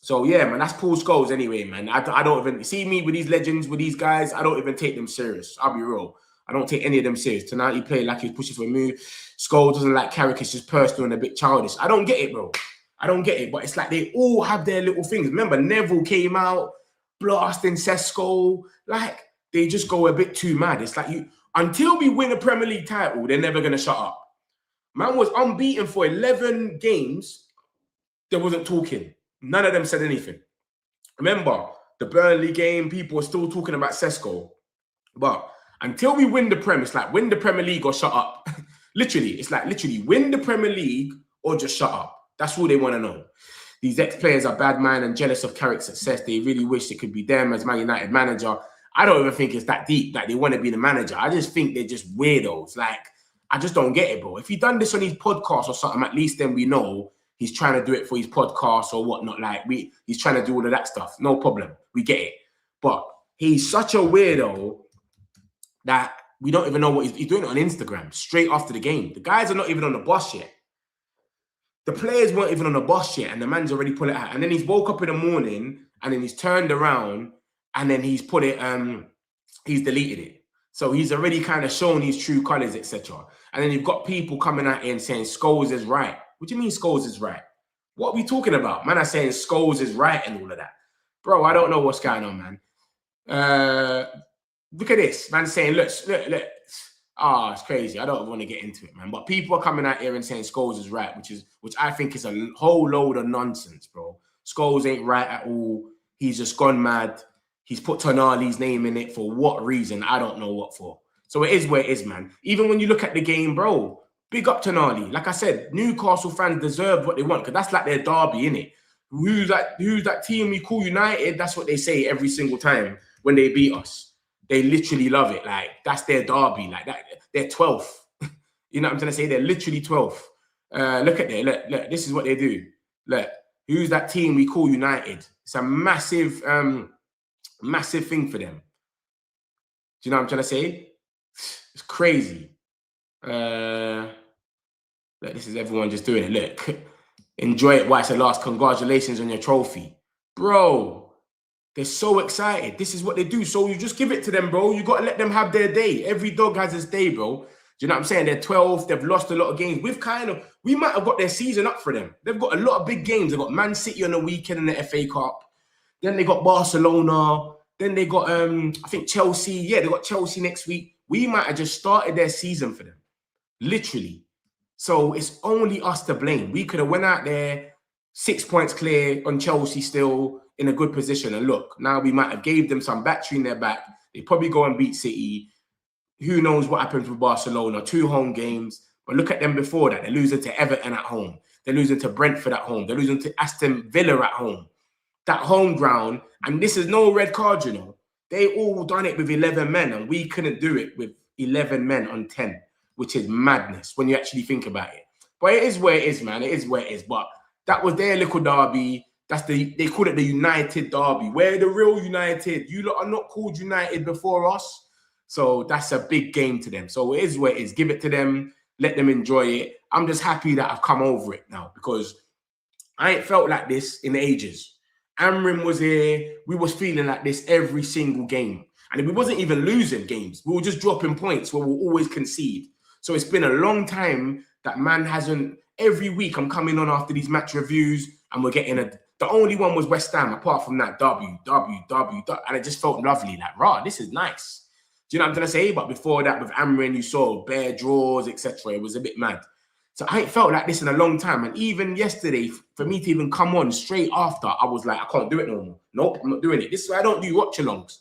So, yeah, man, that's Paul Scholes anyway, man. I don't even see me with these legends, with these guys. I don't even take them serious. I'll be real. I don't take any of them serious. Tonight he played like he's pushing for a move. Scholes doesn't like Carrick. It's just personal and a bit childish. I don't get it, bro. I don't get it. But it's like they all have their little things. Remember, Neville came out, blasting Sesko. Like, they just go a bit too mad. It's like, until we win a Premier League title, they're never going to shut up. Man was unbeaten for 11 games. There wasn't talking. None of them said anything. Remember, the Burnley game, people were still talking about Sesko. But until we win the Prem, it's like win the Premier League or shut up. Literally, it's like literally win the Premier League or just shut up. That's all they want to know. These ex-players are bad man and jealous of Carrick's success. They really wish it could be them as Man United manager. I don't even think it's that deep that they want to be the manager. I just think they're just weirdos. Like, I just don't get it, bro. If he done this on his podcast or something, at least then we know he's trying to do it for his podcast or whatnot. Like, he's trying to do all of that stuff. No problem. We get it. But he's such a weirdo that we don't even know what he's doing it on Instagram straight after the game. The guys are not even on the bus yet. The players weren't even on the bus yet, and the man's already put it out. And then he's woke up in the morning, and then he's turned around, and then he's put it, he's deleted it. So he's already kind of shown his true colors, etc. And then you've got people coming out here and saying Scholes is right. What do you mean Scholes is right? What are we talking about? Man, I'm saying Scholes is right and all of that. Bro, I don't know what's going on, man. Look at this. Man saying, look. Oh, it's crazy. I don't want to get into it, man. But people are coming out here and saying Scholes is right, which I think is a whole load of nonsense, bro. Scholes ain't right at all. He's just gone mad. He's put Tonali's name in it for what reason? I don't know what for. So it is where it is, man. Even when you look at the game, bro, big up Tonali. Like I said, Newcastle fans deserve what they want because that's like their derby, innit? Who's that team we call United? That's what they say every single time when they beat us. They literally love it. Like, that's their derby. Like, that, they're 12th. You know what I'm trying to say? They're literally 12th. Look at that. Look, this is what they do. Look, who's that team we call United? It's a massive, massive thing for them. Do you know what I'm trying to say? It's crazy. Look, this is everyone just doing it. Look, enjoy it while it's the last. Congratulations on your trophy. Bro, they're so excited. This is what they do. So you just give it to them, bro. You got to let them have their day. Every dog has his day, bro. Do you know what I'm saying? They're 12. They've lost a lot of games. We might have got their season up for them. They've got a lot of big games. They've got Man City on the weekend in the FA Cup. Then they got Barcelona. Then they got, I think, Chelsea. Yeah, they got Chelsea next week. We might have just started their season for them. Literally. So it's only us to blame. We could have went out there 6 points clear on Chelsea still in a good position. And look, now we might have gave them some battery in their back. They probably go and beat City. Who knows what happens with Barcelona? 2 home games. But look at them before that. They're losing to Everton at home. They're losing to Brentford at home. They're losing to Aston Villa at home. That home ground. And this is no red card, you know. They all done it with 11 men. And we couldn't do it with 11 men on 10. Which is madness when you actually think about it. But it is where it is, man. It is where it is. But that was their little derby. They call it the United derby. We're the real United. You lot are not called United before us. So that's a big game to them. So it is where it is. Give it to them. Let them enjoy it. I'm just happy that I've come over it now because I ain't felt like this in ages. Amrin was here. We was feeling like this every single game. And we wasn't even losing games. We were just dropping points where we'll always concede. So it's been a long time that man hasn't. Every week I'm coming on after these match reviews and we're getting the only one was West Ham. Apart from that, W. And it just felt lovely. Like, rah, this is nice. Do you know what I'm trying to say? But before that, with Amrin, you saw bare draws, etc. It was a bit mad. So I ain't felt like this in a long time. And even yesterday, for me to even come on straight after, I was like, I can't do it no more. Nope, I'm not doing it. This is why I don't do watch-alongs.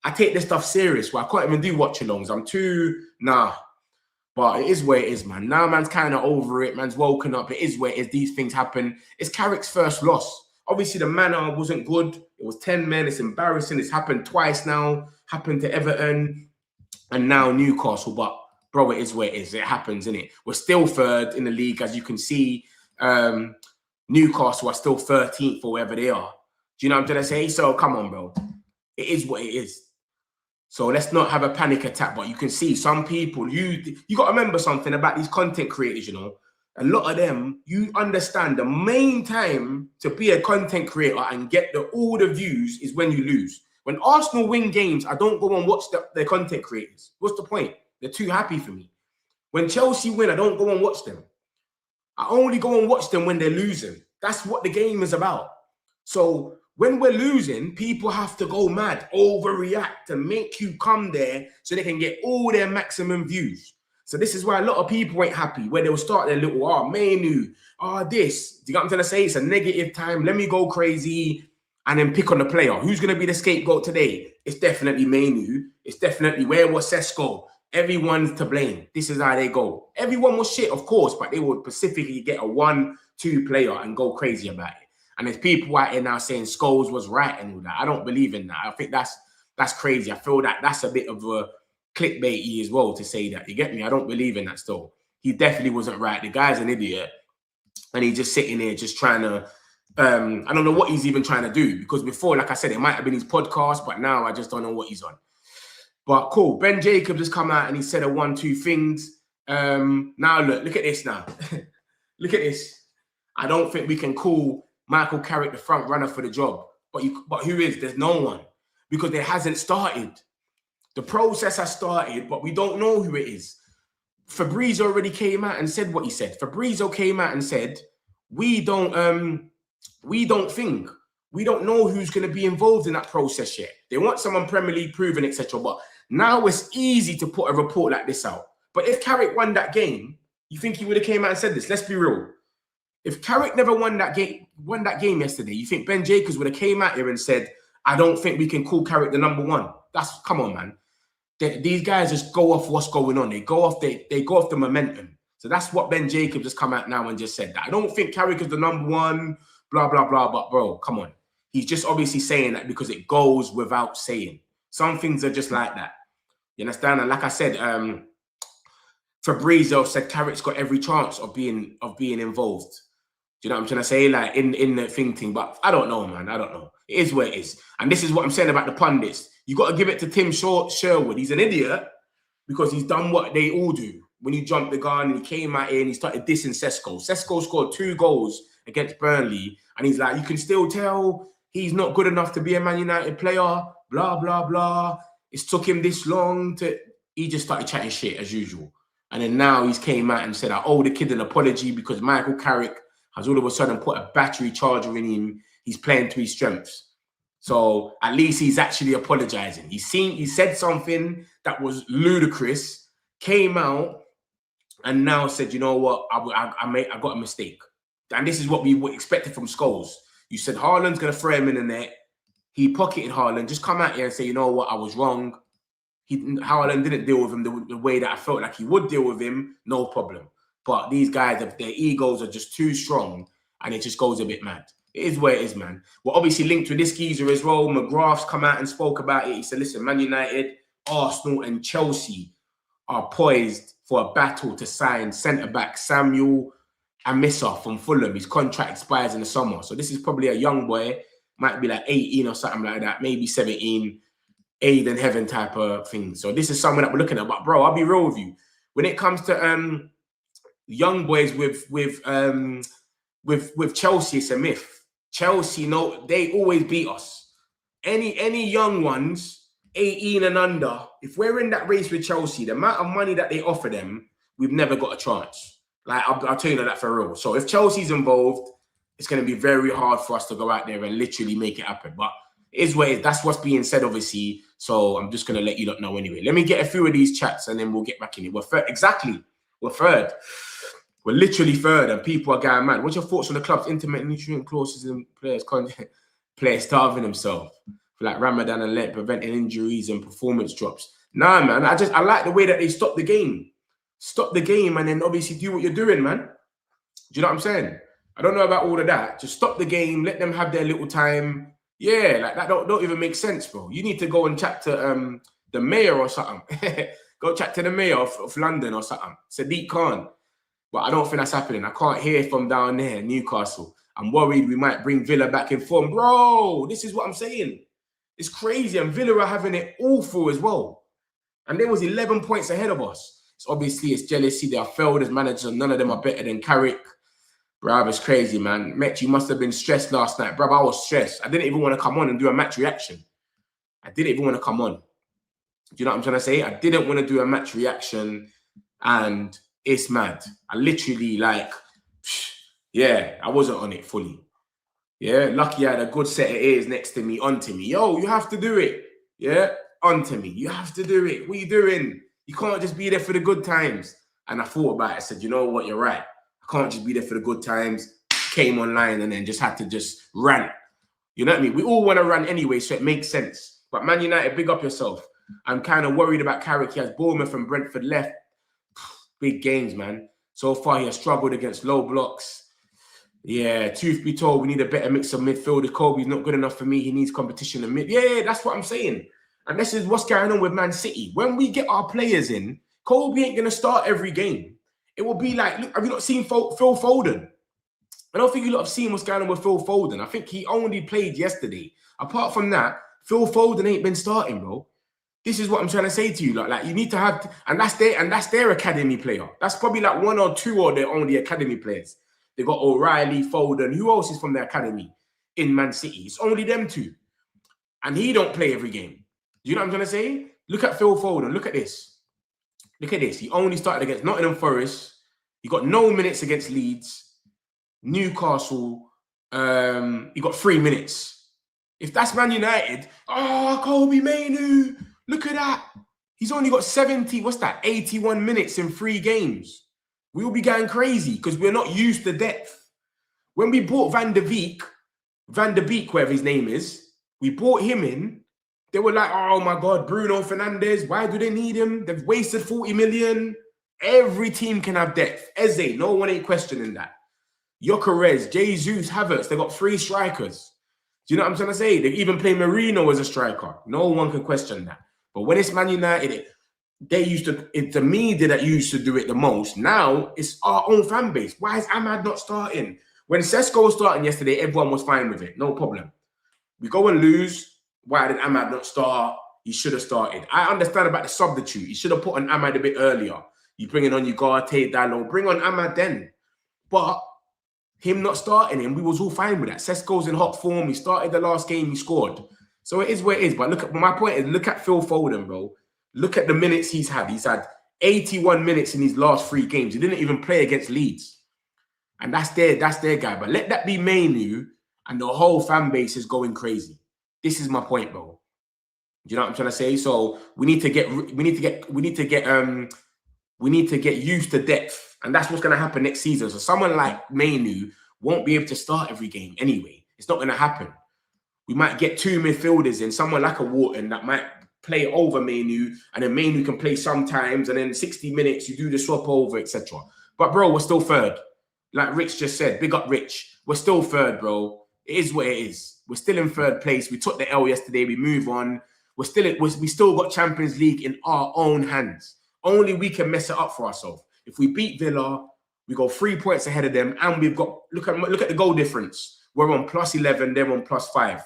I take this stuff serious. Where I can't even do watch-alongs. I'm too, nah. But it is where it is, man. Now man's kind of over it. Man's woken up. It is where it is. These things happen. It's Carrick's first loss. Obviously, the manner wasn't good. It was 10 men. It's embarrassing. It's happened twice now. Happened to Everton and now Newcastle. But, bro, it is where it is. It happens, innit? We're still third in the league. As you can see, Newcastle are still 13th or wherever they are. Do you know what I'm trying to say? So, come on, bro. It is what it is. So let's not have a panic attack. But you can see some people, you got to remember something about these content creators, you know. A lot of them, you understand the main time to be a content creator and get all the views is when you lose. When Arsenal win games, I don't go and watch their content creators. What's the point? They're too happy for me. When Chelsea win, I don't go and watch them. I only go and watch them when they're losing. That's what the game is about. So when we're losing, people have to go mad, overreact, and make you come there so they can get all their maximum views. So this is why a lot of people ain't happy, where they'll start their little, menu, this. Do you get what I'm trying to say? It's a negative time. Let me go crazy and then pick on the player. Who's going to be the scapegoat today? It's definitely Menu. It's definitely where was Sesko? Everyone's to blame. This is how they go. Everyone was shit, of course, but they would specifically get a 1-2 player and go crazy about it. And there's people out here now saying Scholes was right and all that. I don't believe in that. I think that's That's crazy. I feel that that's a bit of a clickbaity as well to say that. You get me? I don't believe in that still. He definitely wasn't right. The guy's an idiot. And he's just sitting there just trying to, I don't know what he's even trying to do. Because before, like I said, it might have been his podcast, but now I just don't know what he's on. But cool. Ben Jacobs has come out and he said a 1, 2 things. Now look at this now. Look at this. I don't think we can call Michael Carrick the front runner for the job. But who is? There's no one. Because it hasn't started. The process has started, but we don't know who it is. Fabrizio already came out and said what he said. Fabrizio came out and said, we don't think. We don't know who's going to be involved in that process yet. They want someone Premier League proven, etc. But now it's easy to put a report like this out. But if Carrick won that game, you think he would have came out and said this? Let's be real. If Carrick never won that game yesterday, you think Ben Jacobs would have came out here and said, I don't think we can call Carrick the number 1. Come on, man. These guys just go off what's going on. They go off the momentum. So that's what Ben Jacobs has come out now and just said that. I don't think Carrick is the number 1, blah, blah, blah. But bro, come on. He's just obviously saying that because it goes without saying. Some things are just like that. You understand? And like I said, Fabrizio said Carrick's got every chance of being involved. Do you know what I'm trying to say? Like in the thing. But I don't know, man. I don't know. It is what it is. And this is what I'm saying about the pundits. You got to give it to Tim Sherwood. He's an idiot because he's done what they all do. When he jumped the gun and he came out here and he started dissing Sesko. Sesko scored 2 goals against Burnley. And he's like, you can still tell he's not good enough to be a Man United player. Blah, blah, blah. It's took him this long to... He just started chatting shit as usual. And then now he's came out and said, I owe the kid an apology because Michael Carrick has all of a sudden put a battery charger in him. He's playing to his strengths. So at least he's actually apologizing. He said something that was ludicrous, came out, and now said, you know what, I got a mistake. And this is what we expected from Scholes. You said Haaland's going to throw him in the net. He pocketed Haaland. Just come out here and say, you know what, I was wrong. Haaland didn't deal with him the way that I felt like he would deal with him. No problem. But these guys, their egos are just too strong, and it just goes a bit mad. It is where it is, man. We're obviously linked with this geezer as well. McGrath's come out and spoke about it. He said, listen, Man United, Arsenal and Chelsea are poised for a battle to sign centre-back Samuel Amissa from Fulham. His contract expires in the summer. So this is probably a young boy. Might be like 18 or something like that. Maybe 17. Aid and heaven type of thing. So this is someone that we're looking at. But, bro, I'll be real with you. When it comes to young boys with Chelsea, it's a myth. Chelsea, no, they always beat us. Any young ones, 18 and under, if we're in that race with Chelsea, the amount of money that they offer them, we've never got a chance. Like, I'll tell you that for real. So if Chelsea's involved, it's going to be very hard for us to go out there and literally make it happen. But it is what it is. That's what's being said, obviously. So I'm just going to let you lot know anyway. Let me get a few of these chats and then we'll get back in it. We're third. Exactly. We're third. We're literally third and people are going mad. What's your thoughts on the club's intimate nutrient clauses and players starving themselves? Like Ramadan and Lent, preventing injuries and performance drops. Nah, man. I like the way that they stop the game. Stop the game and then obviously do what you're doing, man. Do you know what I'm saying? I don't know about all of that. Just stop the game. Let them have their little time. Yeah, like that don't even make sense, bro. You need to go and chat to the mayor or something. Go chat to the mayor of London or something. Sadiq Khan. But I don't think that's happening. I can't hear from down there, Newcastle. I'm worried we might bring Villa back in form. Bro, this is what I'm saying. It's crazy. And Villa are having it awful as well. And they was 11 points ahead of us. So obviously, it's jealousy. They are failed as managers. None of them are better than Carrick. Bruv, it's crazy, man. Metch, you must have been stressed last night. Bruv, I was stressed. I didn't even want to come on and do a match reaction. I didn't even want to come on. Do you know what I'm trying to say? I didn't want to do a match reaction and it's mad. I literally yeah, I wasn't on it fully. Yeah, lucky I had a good set of ears next to me, onto me. Yo, you have to do it. Yeah, onto me. You have to do it. What are you doing? You can't just be there for the good times. And I thought about it. I said, you know what? You're right. I can't just be there for the good times. Came online and then just had to just rant. You know what I mean? We all want to run anyway, so it makes sense. But Man United, big up yourself. I'm kind of worried about Carrick. He has Bournemouth and Brentford left. Big games, man. So far, he has struggled against low blocks. Yeah, truth be told, we need a better mix of midfielders. Kobe's not good enough for me. He needs competition in mid. Yeah, that's what I'm saying. And this is what's going on with Man City. When we get our players in, Kobe ain't going to start every game. It will be like, look, have you not seen Phil Foden? I don't think you lot have seen what's going on with Phil Foden. I think he only played yesterday. Apart from that, Phil Foden ain't been starting, bro. This is what I'm trying to say to you. Like you need to have, and that's their academy player. That's probably like one or two of their only academy players. They got O'Reilly, Foden. Who else is from the academy in Man City? It's only them two. And he don't play every game. Do you know what I'm trying to say? Look at Phil Foden. Look at this. Look at this. He only started against Nottingham Forest. He got no minutes against Leeds. Newcastle, he got 3 minutes. If that's Man United, Kobe Mainoo, look at that. He's only got 81 minutes in 3 games. We'll be going crazy because we're not used to depth. When we bought Van de Beek, whatever his name is, we brought him in. They were like, oh my God, Bruno Fernandes, why do they need him? They've wasted 40 million. Every team can have depth. Eze, no one ain't questioning that. Gyökeres, Jesus, Havertz, they got 3 strikers. Do you know what I'm trying to say? They even play Marino as a striker. No one can question that. But when it's Man United, they used to, it's the media that used to do it the most. Now, it's our own fan base. Why is Ahmad not starting? When Sesko was starting yesterday, everyone was fine with it. No problem. We go and lose. Why did Ahmad not start? He should have started. I understand about the substitute. You should have put on Ahmad a bit earlier. You bring in on Ugarte, Dalot. Bring on Ahmad then. But him not starting him, we was all fine with that. Sesko's in hot form. He started the last game, he scored. So it is what it is. But my point is, look at Phil Foden, bro. Look at the minutes he's had. He's had 81 minutes in his last 3 games. He didn't even play against Leeds. And that's their guy. But let that be Mainoo, and the whole fan base is going crazy. This is my point, bro. Do you know what I'm trying to say? So we need to get used to depth. And that's what's going to happen next season. So someone like Mainoo won't be able to start every game anyway. It's not going to happen. We might get 2 midfielders in, someone like a Wharton that might play over Mainoo, and then Mainoo can play sometimes, and then 60 minutes, you do the swap over, etc. But, bro, we're still third. Like Rich just said, big up Rich. We're still third, bro. It is what it is. We're still in third place. We took the L yesterday. We move on. We still got Champions League in our own hands. Only we can mess it up for ourselves. If we beat Villa, we go 3 points ahead of them, and we've got look at the goal difference. We're on +11, they're on +5.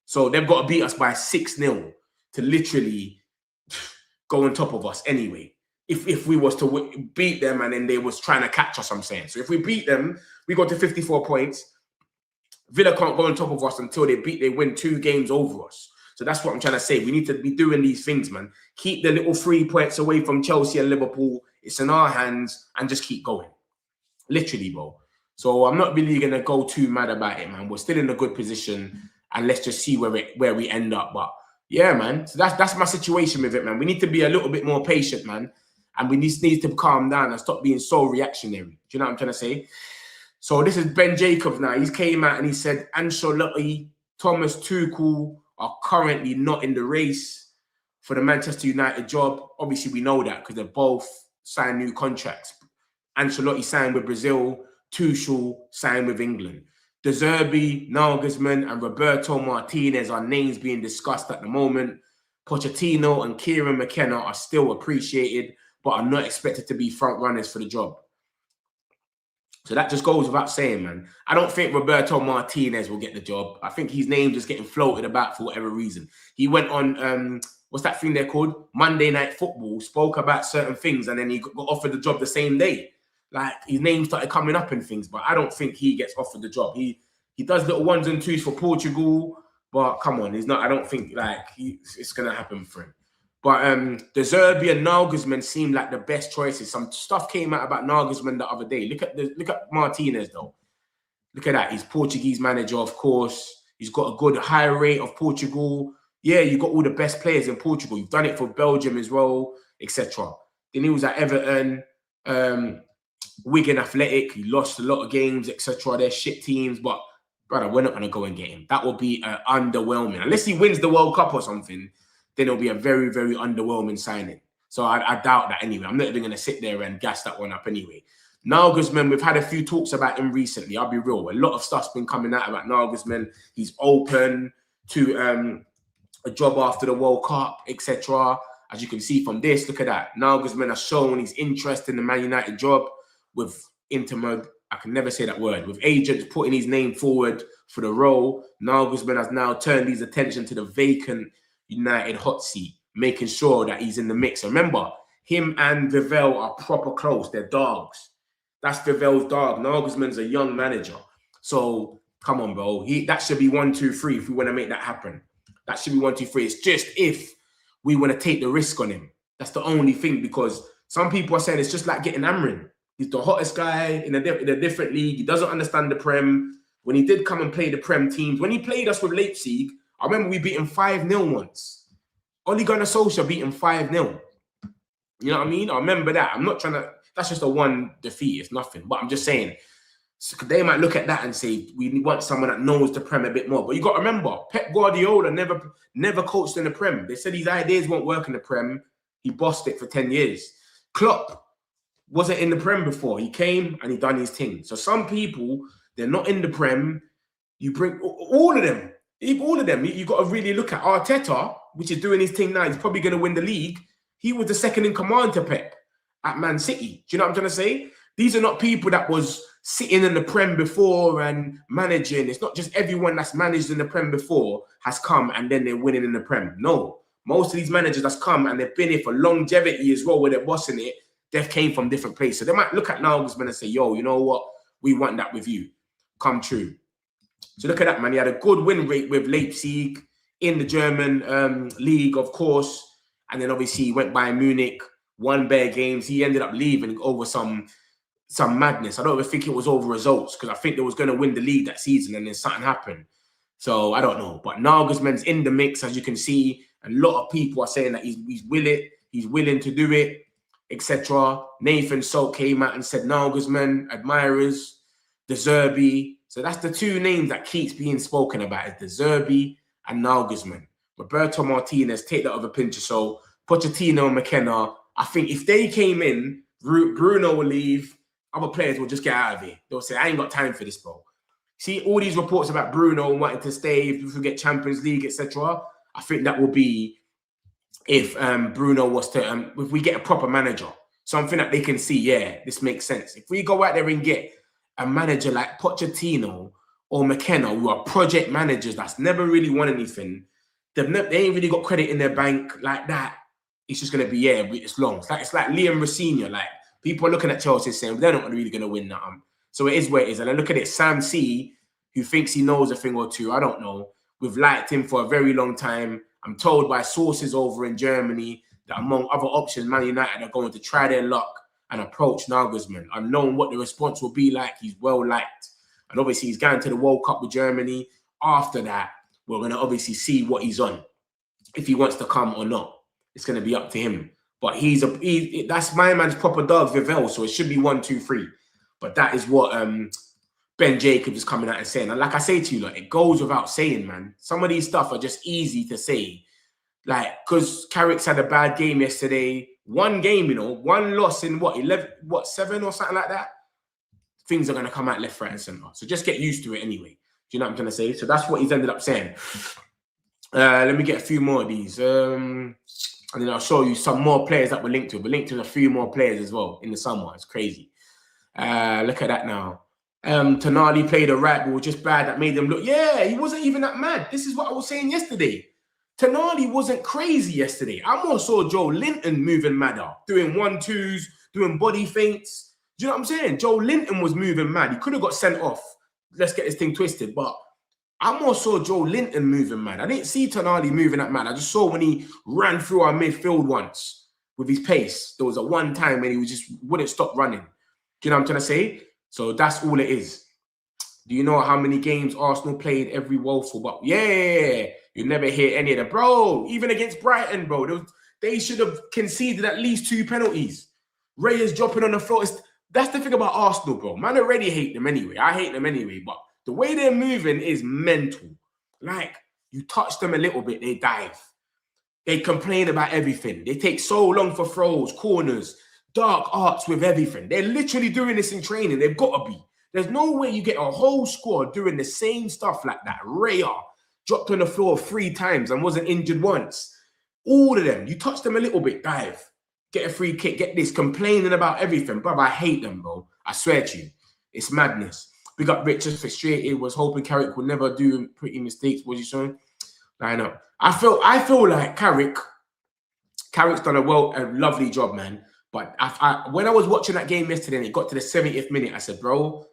So they've got to beat us by 6-0 to literally go on top of us anyway. If we was to beat them and then they was trying to catch us, I'm saying. So if we beat them, we go to 54 points. Villa can't go on top of us until they win 2 games over us. So that's what I'm trying to say. We need to be doing these things, man. Keep the little 3 points away from Chelsea and Liverpool. It's in our hands, and just keep going. Literally, bro. So I'm not really going to go too mad about it, man. We're still in a good position, and let's just see where we end up. But yeah, man. So that's my situation with it, man. We need to be a little bit more patient, man. And we need to calm down and stop being so reactionary. Do you know what I'm trying to say? So this is Ben Jacobs now. He came out and he said Ancelotti, Thomas Tuchel are currently not in the race for the Manchester United job. Obviously, we know that because they've both signed new contracts. Ancelotti signed with Brazil. Tuchel signed with England. De Zerbi, Nagelsmann, and Roberto Martinez are names being discussed at the moment. Pochettino and Kieran McKenna are still appreciated, but are not expected to be front runners for the job. So that just goes without saying, man. I don't think Roberto Martinez will get the job. I think his name just getting floated about for whatever reason. He went on, what's that thing they're called? Monday Night Football, spoke about certain things, and then he got offered the job the same day. Like, his name started coming up and things, but I don't think he gets offered the job. He does little 1s and 2s for Portugal, but come on, he's not. I don't think, like, it's going to happen for him. But De Zerbi and Nagelsmann seem like the best choices. Some stuff came out about Nagelsmann the other day. Look at Martinez, though. Look at that. He's Portuguese manager, of course. He's got a good high rate of Portugal. Yeah, you got all the best players in Portugal. You've done it for Belgium as well, etc. Then he was at Everton, Wigan Athletic. He lost a lot of games, etc. They're shit teams, but brother, we're not going to go and get him. That will be underwhelming. Unless he wins the World Cup or something, then it'll be a very, very underwhelming signing. So I doubt that anyway. I'm not even going to sit there and gas that one up anyway. Nagelsmann, we've had a few talks about him recently. I'll be real. A lot of stuff's been coming out about Nagelsmann. He's open to a job after the World Cup, etc. As you can see from this, look at that. Nagelsmann has shown his interest in the Man United job with Intermod. I can never say that word. With agents putting his name forward for the role, Nagelsmann has now turned his attention to the vacant United hot seat, making sure that he's in the mix. Remember, him and Vivell are proper close. They're dogs. That's Vivell's dog. Nagelsmann's a young manager. So, come on, bro. That should be 1, 2, 3 if we want to make that happen. That should be 1, 2, 3. It's just if we want to take the risk on him. That's the only thing, because some people are saying it's just like getting Amrin. He's the hottest guy in a different league. He doesn't understand the Prem. When he did come and play the Prem teams, when he played us with Leipzig, I remember we beat him 5-0 once. Ole Gunnar Solskjaer beat him 5-0. You know what I mean? I remember that. I'm not trying to... That's just a one defeat. It's nothing. But I'm just saying, so they might look at that and say, we want someone that knows the Prem a bit more. But you got to remember, Pep Guardiola never coached in the Prem. They said his ideas won't work in the Prem. He bossed it for 10 years. Klopp wasn't in the Prem before. He came and he done his thing. So some people, they're not in the Prem. You bring all of them. All of them. You got to really look at Arteta, which is doing his thing now. He's probably going to win the league. He was the second in command to Pep at Man City. Do you know what I'm trying to say? These are not people that was sitting in the Prem before and managing. It's not just everyone that's managed in the Prem before has come and then they're winning in the Prem. No. Most of these managers that's come and they've been here for longevity as well, where they're bossing it, they've came from different places. So they might look at Nagelsmann and say, yo, you know what? We want that with you. Come true. So look at that, man. He had a good win rate with Leipzig in the German league, of course. And then obviously he went by Munich, won bare games. He ended up leaving over some madness. I don't even think it was over results, because I think they was going to win the league that season and then something happened. So I don't know. But Nagelsmann's in the mix, as you can see. A lot of people are saying that he's willing to do it, etc. Nathan Salt came out and said Nagelsmann, admirers, De Zerbi. So that's the two names that keeps being spoken about, is De Zerbi and Nagelsmann. Roberto Martinez, take that with a pinch of salt. Pochettino and McKenna, I think if they came in, Bruno will leave, other players will just get out of here. They'll say, I ain't got time for this, bro. See, all these reports about Bruno wanting to stay, if we get Champions League, etc. I think that will be if Bruno was to, if we get a proper manager, something that they can see, yeah, this makes sense. If we go out there and get a manager like Pochettino or McKenna, who are project managers that's never really won anything, they ain't really got credit in their bank like that, it's just going to be, yeah, it's long. It's like Liam Rossini. Like, people are looking at Chelsea saying, they're not really going to win that. So it is where it is. And I look at it, Sam C, who thinks he knows a thing or two. I don't know. We've liked him for a very long time. I'm told by sources over in Germany that among other options, Man United are going to try their luck and approach Nagelsmann. Unknown what the response will be like. He's well liked. And obviously, he's going to the World Cup with Germany. After that, we're going to obviously see what he's on. If he wants to come or not. It's going to be up to him. But that's my man's proper dog, Vivell. So it should be 1, 2, 3. But that is what Ben Jacobs is coming out and saying. And like I say to you, like, it goes without saying, man. Some of these stuff are just easy to say. Like, because Carrick's had a bad game yesterday. One game, one loss in 7 or something like that. Things are going to come out left, right, and centre. So just get used to it anyway. Do you know what I'm trying to say? So that's what he's ended up saying. Let me get a few more of these. And then I'll show you some more players that we're linked to. We're linked to a few more players as well in the summer. It's crazy. Look at that now. Tonali played a right ball, just bad. That made him look. Yeah, he wasn't even that mad. This is what I was saying yesterday. Tonali wasn't crazy yesterday. I more saw Joe Linton moving madder, doing 1-2s, doing body feints. Do you know what I'm saying? Joe Linton was moving mad. He could have got sent off. Let's get this thing twisted. But I more saw Joe Linton moving mad. I didn't see Tonali moving that mad. I just saw when he ran through our midfield once with his pace. There was a one time when he just wouldn't stop running. Do you know what I'm trying to say? So that's all it is. Do you know how many games Arsenal played every woeful? But yeah, you never hear any of them. Bro, even against Brighton, bro, they should have conceded at least 2 penalties. Reyes dropping on the floor. That's the thing about Arsenal, bro. Man, I already hate them anyway. I hate them anyway, but the way they're moving is mental. Like, you touch them a little bit, they dive. They complain about everything. They take so long for throws, corners, dark arts with everything. They're literally doing this in training. They've got to be. There's no way you get a whole squad doing the same stuff like that. Raya, dropped on the floor 3 times and wasn't injured once. All of them. You touch them a little bit, dive. Get a free kick, get this, complaining about everything. Bro, I hate them, bro. I swear to you. It's madness. Big up Richard, frustrated, was hoping Carrick would never do pretty mistakes. Was you saying? I know. I feel like Carrick's done a lovely job, man. But when I was watching that game yesterday and it got to the 70th minute, I said, bro,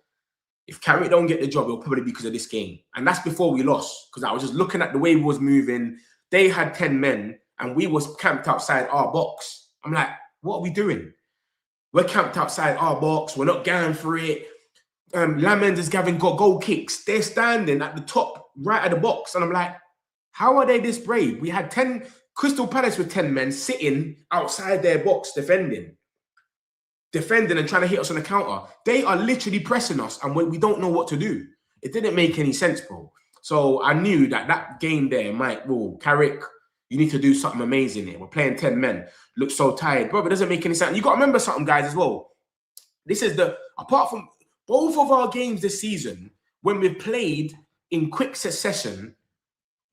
if Carrick don't get the job, it'll probably be because of this game. And that's before we lost. Because I was just looking at the way we was moving. They had 10 men and we was camped outside our box. I'm like, what are we doing? We're camped outside our box. We're not going for it. Lamens is having goal kicks. They're standing at the top right of the box. And I'm like, how are they this brave? We had 10, Crystal Palace with 10 men sitting outside their box defending and trying to hit us on the counter. They are literally pressing us and we don't know what to do. It didn't make any sense, bro. So I knew that game there might rule. Carrick, you need to do something amazing here. We're playing 10 men. Look so tired. Bro, it doesn't make any sense. You got to remember something, guys, as well. This is apart from both of our games this season, when we've played in quick succession,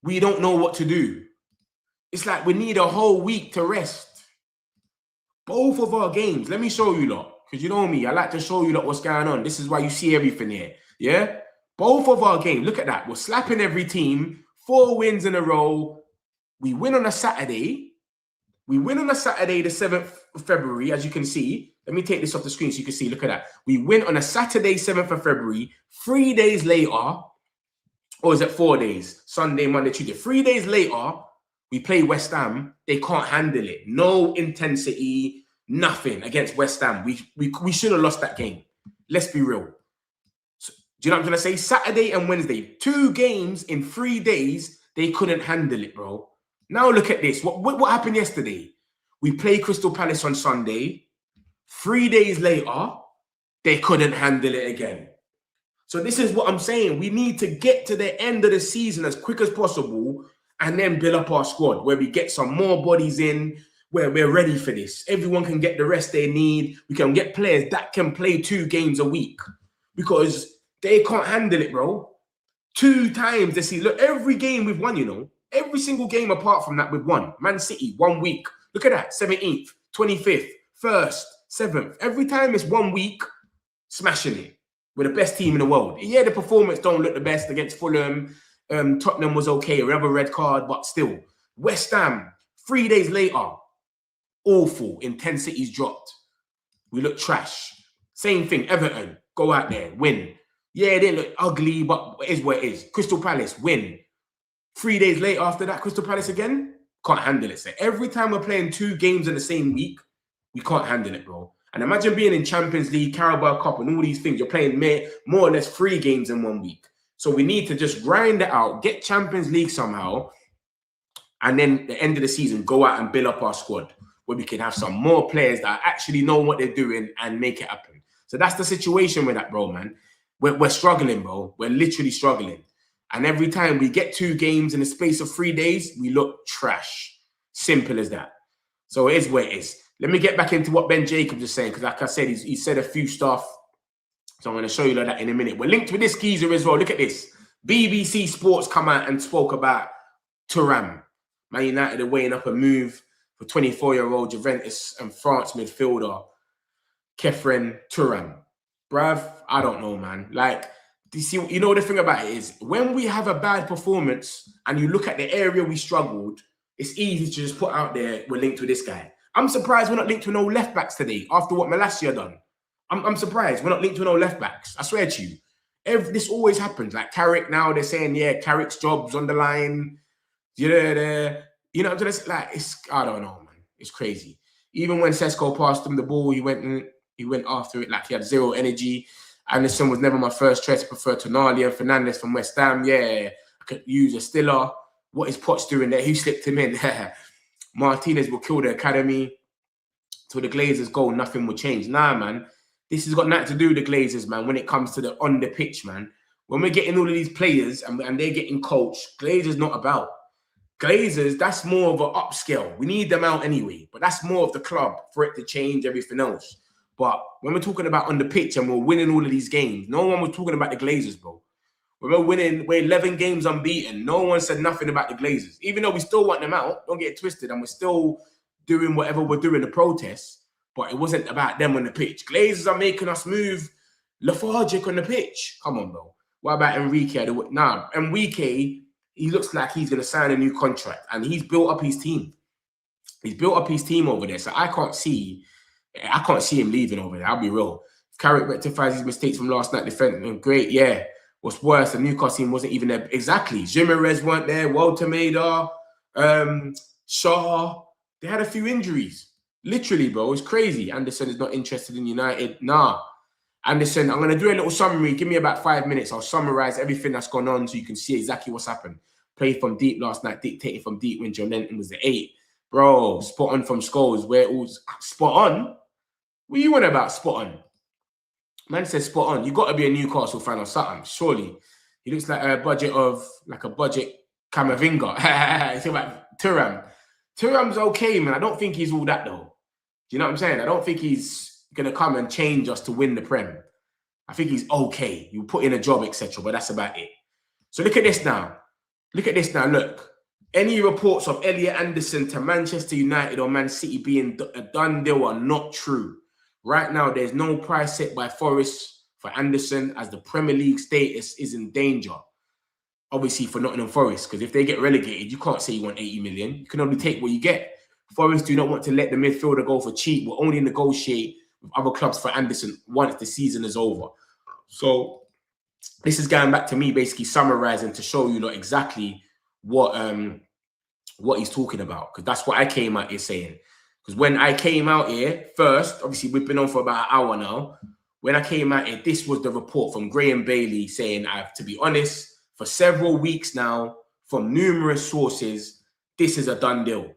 we don't know what to do. It's like we need a whole week to rest. Both of our games. Let me show you lot. Because you know me, I like to show you lot what's going on. This is why you see everything here. Yeah? Both of our games. Look at that. We're slapping every team. 4 wins in a row. We win on a Saturday. We win on a Saturday, the 7th of February, as you can see. Let me take this off the screen so you can see. Look at that. We win on a Saturday, 7th of February. 3 days later, or is it 4 days? Sunday, Monday, Tuesday. 3 days later, we play West Ham. They can't handle it. No intensity, nothing against West Ham. We should have lost that game. Let's be real. So, do you know what I'm trying to say? Saturday and Wednesday. 2 games in 3 days. They couldn't handle it, bro. Now look at this. What happened yesterday? We played Crystal Palace on Sunday. 3 days later, they couldn't handle it again. So this is what I'm saying. We need to get to the end of the season as quick as possible and then build up our squad where we get some more bodies in, where we're ready for this. Everyone can get the rest they need. We can get players that can play 2 games a week because they can't handle it, bro. 2 times this season. Look, every game we've won, you know. Every single game apart from that we've won. Man City, 1 week. Look at that. 17th, 25th, 1st, 7th. Every time it's 1 week, smashing it. We're the best team in the world. Yeah, the performance don't look the best against Fulham. Tottenham was okay. We have a red card, but still. West Ham, 3 days later, awful. Intensity's dropped. We look trash. Same thing. Everton, go out there, win. Yeah, they look ugly, but it is what it is. Crystal Palace, win. 3 days later after that, Crystal Palace again, can't handle it. So every time we're playing 2 games in the same week, we can't handle it, bro. And imagine being in Champions League, Carabao Cup, and all these things. You're playing more or less 3 games in 1 week. So we need to just grind it out, get Champions League somehow, and then at the end of the season, go out and build up our squad where we can have some more players that actually know what they're doing and make it happen. So that's the situation with that, bro, man. We're struggling, bro. We're literally struggling. And every time we get 2 games in the space of 3 days, we look trash. Simple as that. So it is what it is. Let me get back into what Ben Jacobs is saying, because like I said, he said a few stuff. So I'm going to show you that in a minute. We're linked with this geezer as well. Look at this. BBC Sports come out and spoke about Thuram. Man United are weighing up a move for 24-year-old Juventus and France midfielder Khéphren Thuram. Bruv, I don't know, man. Like, you know the thing about it is, when we have a bad performance and you look at the area we struggled, it's easy to just put out there, we're linked with this guy. I'm surprised we're not linked to no left-backs today after what Malacia done. I'm surprised we're not linked to no left-backs. I swear to you. This always happens. Like Carrick now, they're saying, yeah, Carrick's job's on the line. You know, just like, I don't know, man. It's crazy. Even when Sesko passed him the ball, he went after it like he had 0 energy. Anderson was never my first choice. I prefer Tonali and Fernandes from West Ham. Yeah, I could use a Stiller. What is Potts doing there? Who slipped him in? Martinez will kill the academy. Till the Glazers go, nothing will change. Nah, man. This has got nothing to do with the Glazers, man, when it comes to on the pitch, man. When we're getting all of these players and they're getting coached, Glazers not about. Glazers, that's more of an upscale. We need them out anyway. But that's more of the club for it to change everything else. But when we're talking about on the pitch and we're winning all of these games, no one was talking about the Glazers, bro. we're 11 games unbeaten. No one said nothing about the Glazers, even though we still want them out. Don't get it twisted, and we're still doing whatever we're doing, the protests. But it wasn't about them on the pitch. Glazers are making us move lethargic on the pitch. Come on, bro. What about Enrique? Nah, Enrique, he looks like he's going to sign a new contract, and he's built up his team. He's built up his team over there, so I can't see him leaving over there. I'll be real. If Carrick rectifies his mistakes from last night, defending great, yeah. What's worse, the Newcastle team wasn't even there. Exactly. Jimenez weren't there. Walter Maida, Shaw. They had a few injuries. Literally, bro. It's crazy. Anderson is not interested in United. Nah. Anderson, I'm going to do a little summary. Give me about 5 minutes. I'll summarize everything that's gone on so you can see exactly what's happened. Played from deep last night, dictated from deep when Joe Lenton was the 8. Bro, spot on from Scholes. Where it was spot on? What you want about spot on? Man says spot on. You got to be a Newcastle fan or something, surely. He looks like a budget Camavinga. It's about Thuram. Thuram's okay, man. I don't think he's all that, though. Do you know what I'm saying? I don't think he's going to come and change us to win the Prem. I think he's okay. You put in a job, etc., but that's about it. So look at this now. Look. Any reports of Elliott Anderson to Manchester United or Man City being a done deal are not true. Right now, there's no price set by Forest for Anderson as the Premier League status is in danger. Obviously, for Nottingham Forest, because if they get relegated, you can't say you want 80 million. You can only take what you get. Forest do not want to let the midfielder go for cheap. We'll only negotiate with other clubs for Anderson once the season is over. So this is going back to me basically summarizing to show you exactly what he's talking about, because that's what I came out here saying. Because when I came out here first, obviously we've been on for about an hour now. When I came out here, this was the report from Graham Bailey saying, I have to be honest, for several weeks now, from numerous sources, this is a done deal.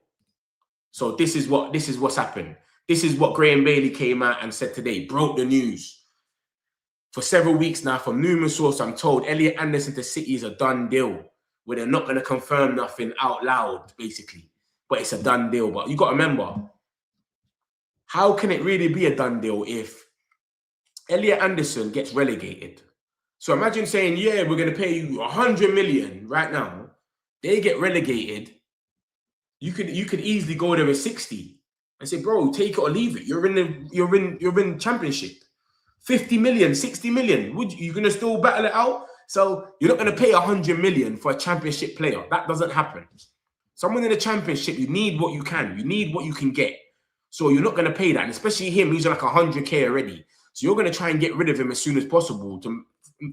So this is what's happened. This is what Graham Bailey came out and said today, broke the news. For several weeks now, from numerous sources, I'm told Elliott Anderson to City is a done deal, where they're not going to confirm nothing out loud, basically. But it's a done deal. But you got to remember, how can it really be a done deal if Elliott Anderson gets relegated? So imagine saying, yeah, we're going to pay you 100 million right now. They get relegated. You could easily go there with 60 and say, bro, take it or leave it. You're in Championship. 50 million, 60 million. You going to still battle it out? So you're not going to pay 100 million for a Championship player. That doesn't happen. Someone in the Championship, you need what you can. You need what you can get. So you're not going to pay that. And especially him, he's like 100K already. So you're going to try and get rid of him as soon as possible to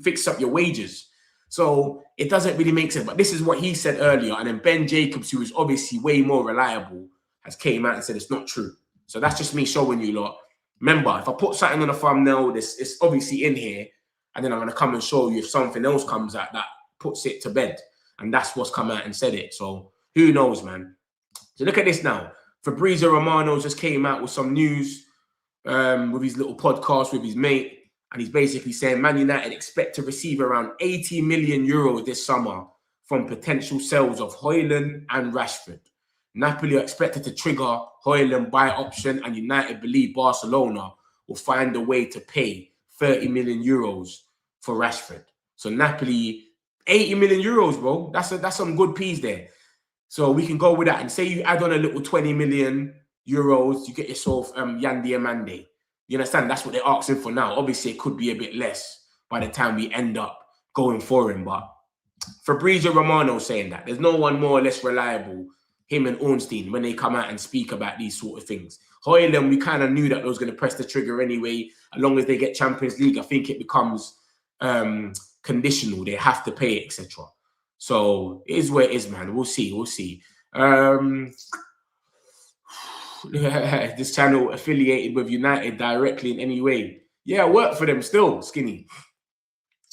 fix up your wages. So it doesn't really make sense. But this is what he said earlier. And then Ben Jacobs, who is obviously way more reliable, has came out and said it's not true. So that's just me showing you lot. Remember, if I put something on the thumbnail, it's obviously in here. And then I'm going to come and show you if something else comes out that puts it to bed. And that's what's come out and said it. So who knows, man? So look at this now. Fabrizio Romano just came out with some news with his little podcast with his mate. And he's basically saying Man United expect to receive around 80 million euros this summer from potential sales of Højlund and Rashford. Napoli are expected to trigger Højlund buy option, and United believe Barcelona will find a way to pay 30 million euros for Rashford. So Napoli, 80 million euros, bro. That's some good peas there. So we can go with that. And say you add on a little 20 million euros, you get yourself Yan Diomande. You understand? That's what they're asking for now. Obviously, it could be a bit less by the time we end up going for him. But Fabrizio Romano saying that. There's no one more or less reliable, him and Ornstein, when they come out and speak about these sort of things. Højlund, we kind of knew that they was going to press the trigger anyway. As long as they get Champions League, I think it becomes conditional. They have to pay it, etc. So it is where it is, man. We'll see. We'll see. This channel affiliated with United directly in any way. Yeah, I work for them still, Skinny.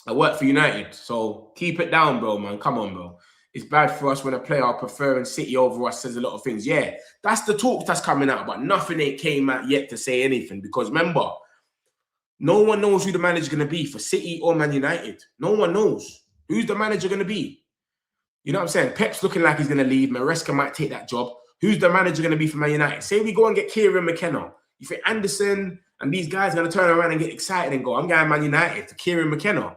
I work for United. So keep it down, bro, man. Come on, bro. It's bad for us when a player preferring City over us says a lot of things. Yeah, that's the talk that's coming out, but nothing ain't came out yet to say anything. Because remember, no one knows who the manager's going to be for City or Man United. No one knows. Who's the manager going to be? You know what I'm saying? Pep's looking like he's going to leave. Maresca might take that job. Who's the manager going to be for Man United? Say we go and get Kieran McKenna. You think Anderson and these guys are going to turn around and get excited and go, I'm going Man United to Kieran McKenna?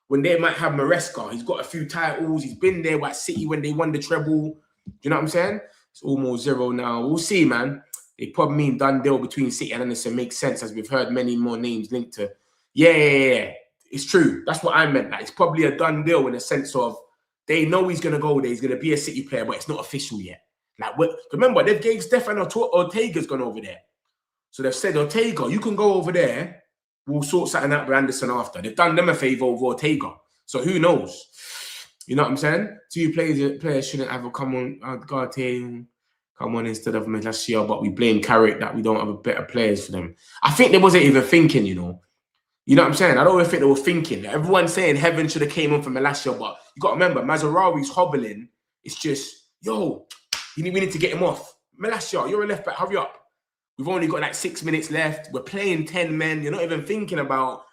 when they might have Maresca. He's got a few titles. He's been there at City when they won the treble. You know what I'm saying? It's almost 0 now. We'll see, man. They probably mean done deal between City and Anderson makes sense, as we've heard many more names linked to. Yeah. It's true. That's what I meant. Like, it's probably a done deal in the sense of they know he's going to go there. He's going to be a City player, but it's not official yet. Like, remember, they've gave Stefan Ortega's gone over there. So they've said, Ortega, you can go over there. We'll sort something out with Anderson after. They've done them a favour over Ortega. So who knows? You know what I'm saying? 2 players shouldn't have a come on instead of Malacia, but we blame Carrick that we don't have a better players for them. I think they wasn't even thinking, you know. You know what I'm saying? I don't even think they were thinking. Everyone's saying Heaven should have came on for Malacia, but you got to remember, Mazarawi's hobbling. It's just, yo, we need to get him off. Malacia, you're a left back, hurry up. We've only got like 6 minutes left. We're playing 10 men. You're not even thinking about,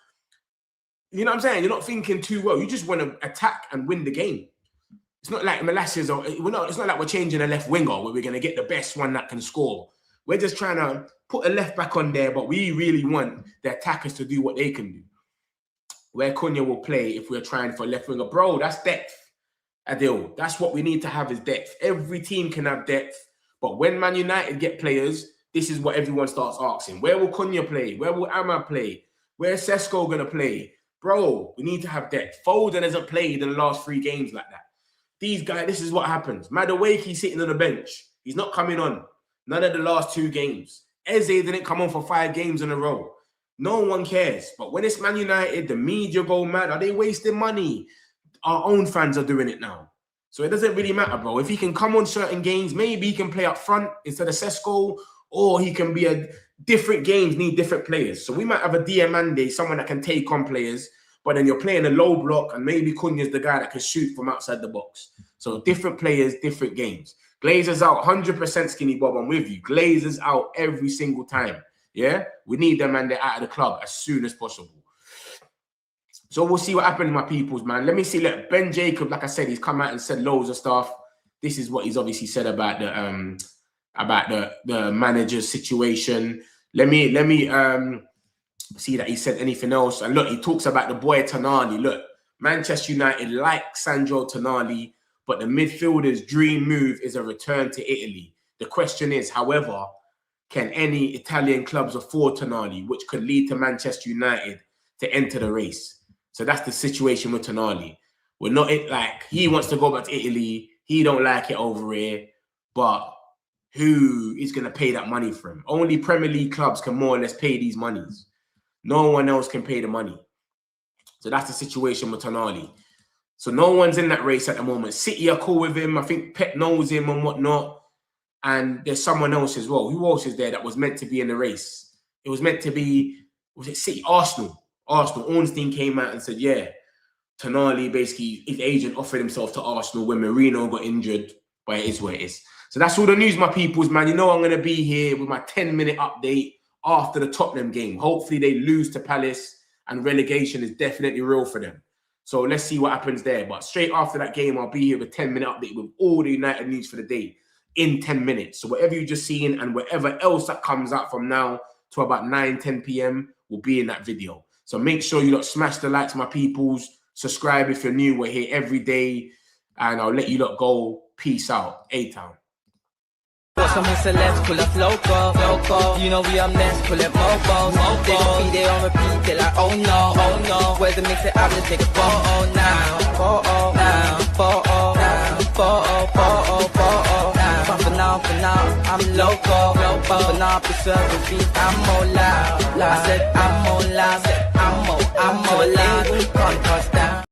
you know what I'm saying? You're not thinking too well. You just want to attack and win the game. It's not like Malacia's, it's not like we're changing a left winger where we're going to get the best one that can score. We're just trying to put a left back on there, but we really want the attackers to do what they can do. Where Cunha will play if we're trying for a left winger. Bro, that's depth, Adil. That's what we need to have is depth. Every team can have depth, but when Man United get players, this is what everyone starts asking. Where will Cunha play? Where will Amma play? Where's Sesko going to play? Bro, we need to have depth. Foden hasn't played in the last 3 games like that. These guys, this is what happens. Madueke sitting on the bench. He's not coming on. None of the last 2 games. Eze didn't come on for 5 games in a row. No one cares. But when it's Man United, the media go mad. Are they wasting money? Our own fans are doing it now. So it doesn't really matter, bro. If he can come on certain games, maybe he can play up front instead of Sesko, or he can be a different games, need different players. So we might have a Diomande, someone that can take on players, but then you're playing a low block and maybe Cunha's the guy that can shoot from outside the box. So different players, different games. Glazer's out, 100% Skinny Bob, I'm with you. Glazer's out every single time, yeah? We need them and they're out of the club as soon as possible. So we'll see what happens, my peoples, man. Let me see, look, Ben Jacob, like I said, he's come out and said loads of stuff. This is what he's obviously said about the manager's situation. Let me see that he said anything else. And look, he talks about the boy Tonali. Look, Manchester United like Sandro Tonali, but the midfielder's dream move is a return to Italy. The question is, however, can any Italian clubs afford Tonali, which could lead to Manchester United to enter the race? So that's the situation with Tonali. We're not like he wants to go back to Italy. He don't like it over here, but who is going to pay that money for him? Only Premier League clubs can more or less pay these monies. No one else can pay the money. So that's the situation with Tonali. So no one's in that race at the moment. City are cool with him. I think Pep knows him and whatnot. And there's someone else as well. Who else is there that was meant to be in the race? It was meant to be, was it City? Arsenal. Ornstein came out and said, yeah, Tonali basically, his agent offered himself to Arsenal when Marino got injured, but it is what it is. So that's all the news, my peoples, man. You know I'm going to be here with my 10-minute update after the Tottenham game. Hopefully they lose to Palace and relegation is definitely real for them. So let's see what happens there. But straight after that game, I'll be here with a 10-minute update with all the United news for the day in 10 minutes. So whatever you just seen and whatever else that comes out from now to about 9, 10 p.m. will be in that video. So make sure you lot smash the likes, my peoples. Subscribe if you're new. We're here every day. And I'll let you lot go. Peace out. A-Town. Some celebs pull up loco. You know we are next, pull up mobos. They gon' be there on repeat, they're like, oh no. Where's the mix it out, let's take a photo now. For now, I'm loco. For now, preserve the beat, I'm more loud. I said I'm more loud, I'm more loud. Can't touch down.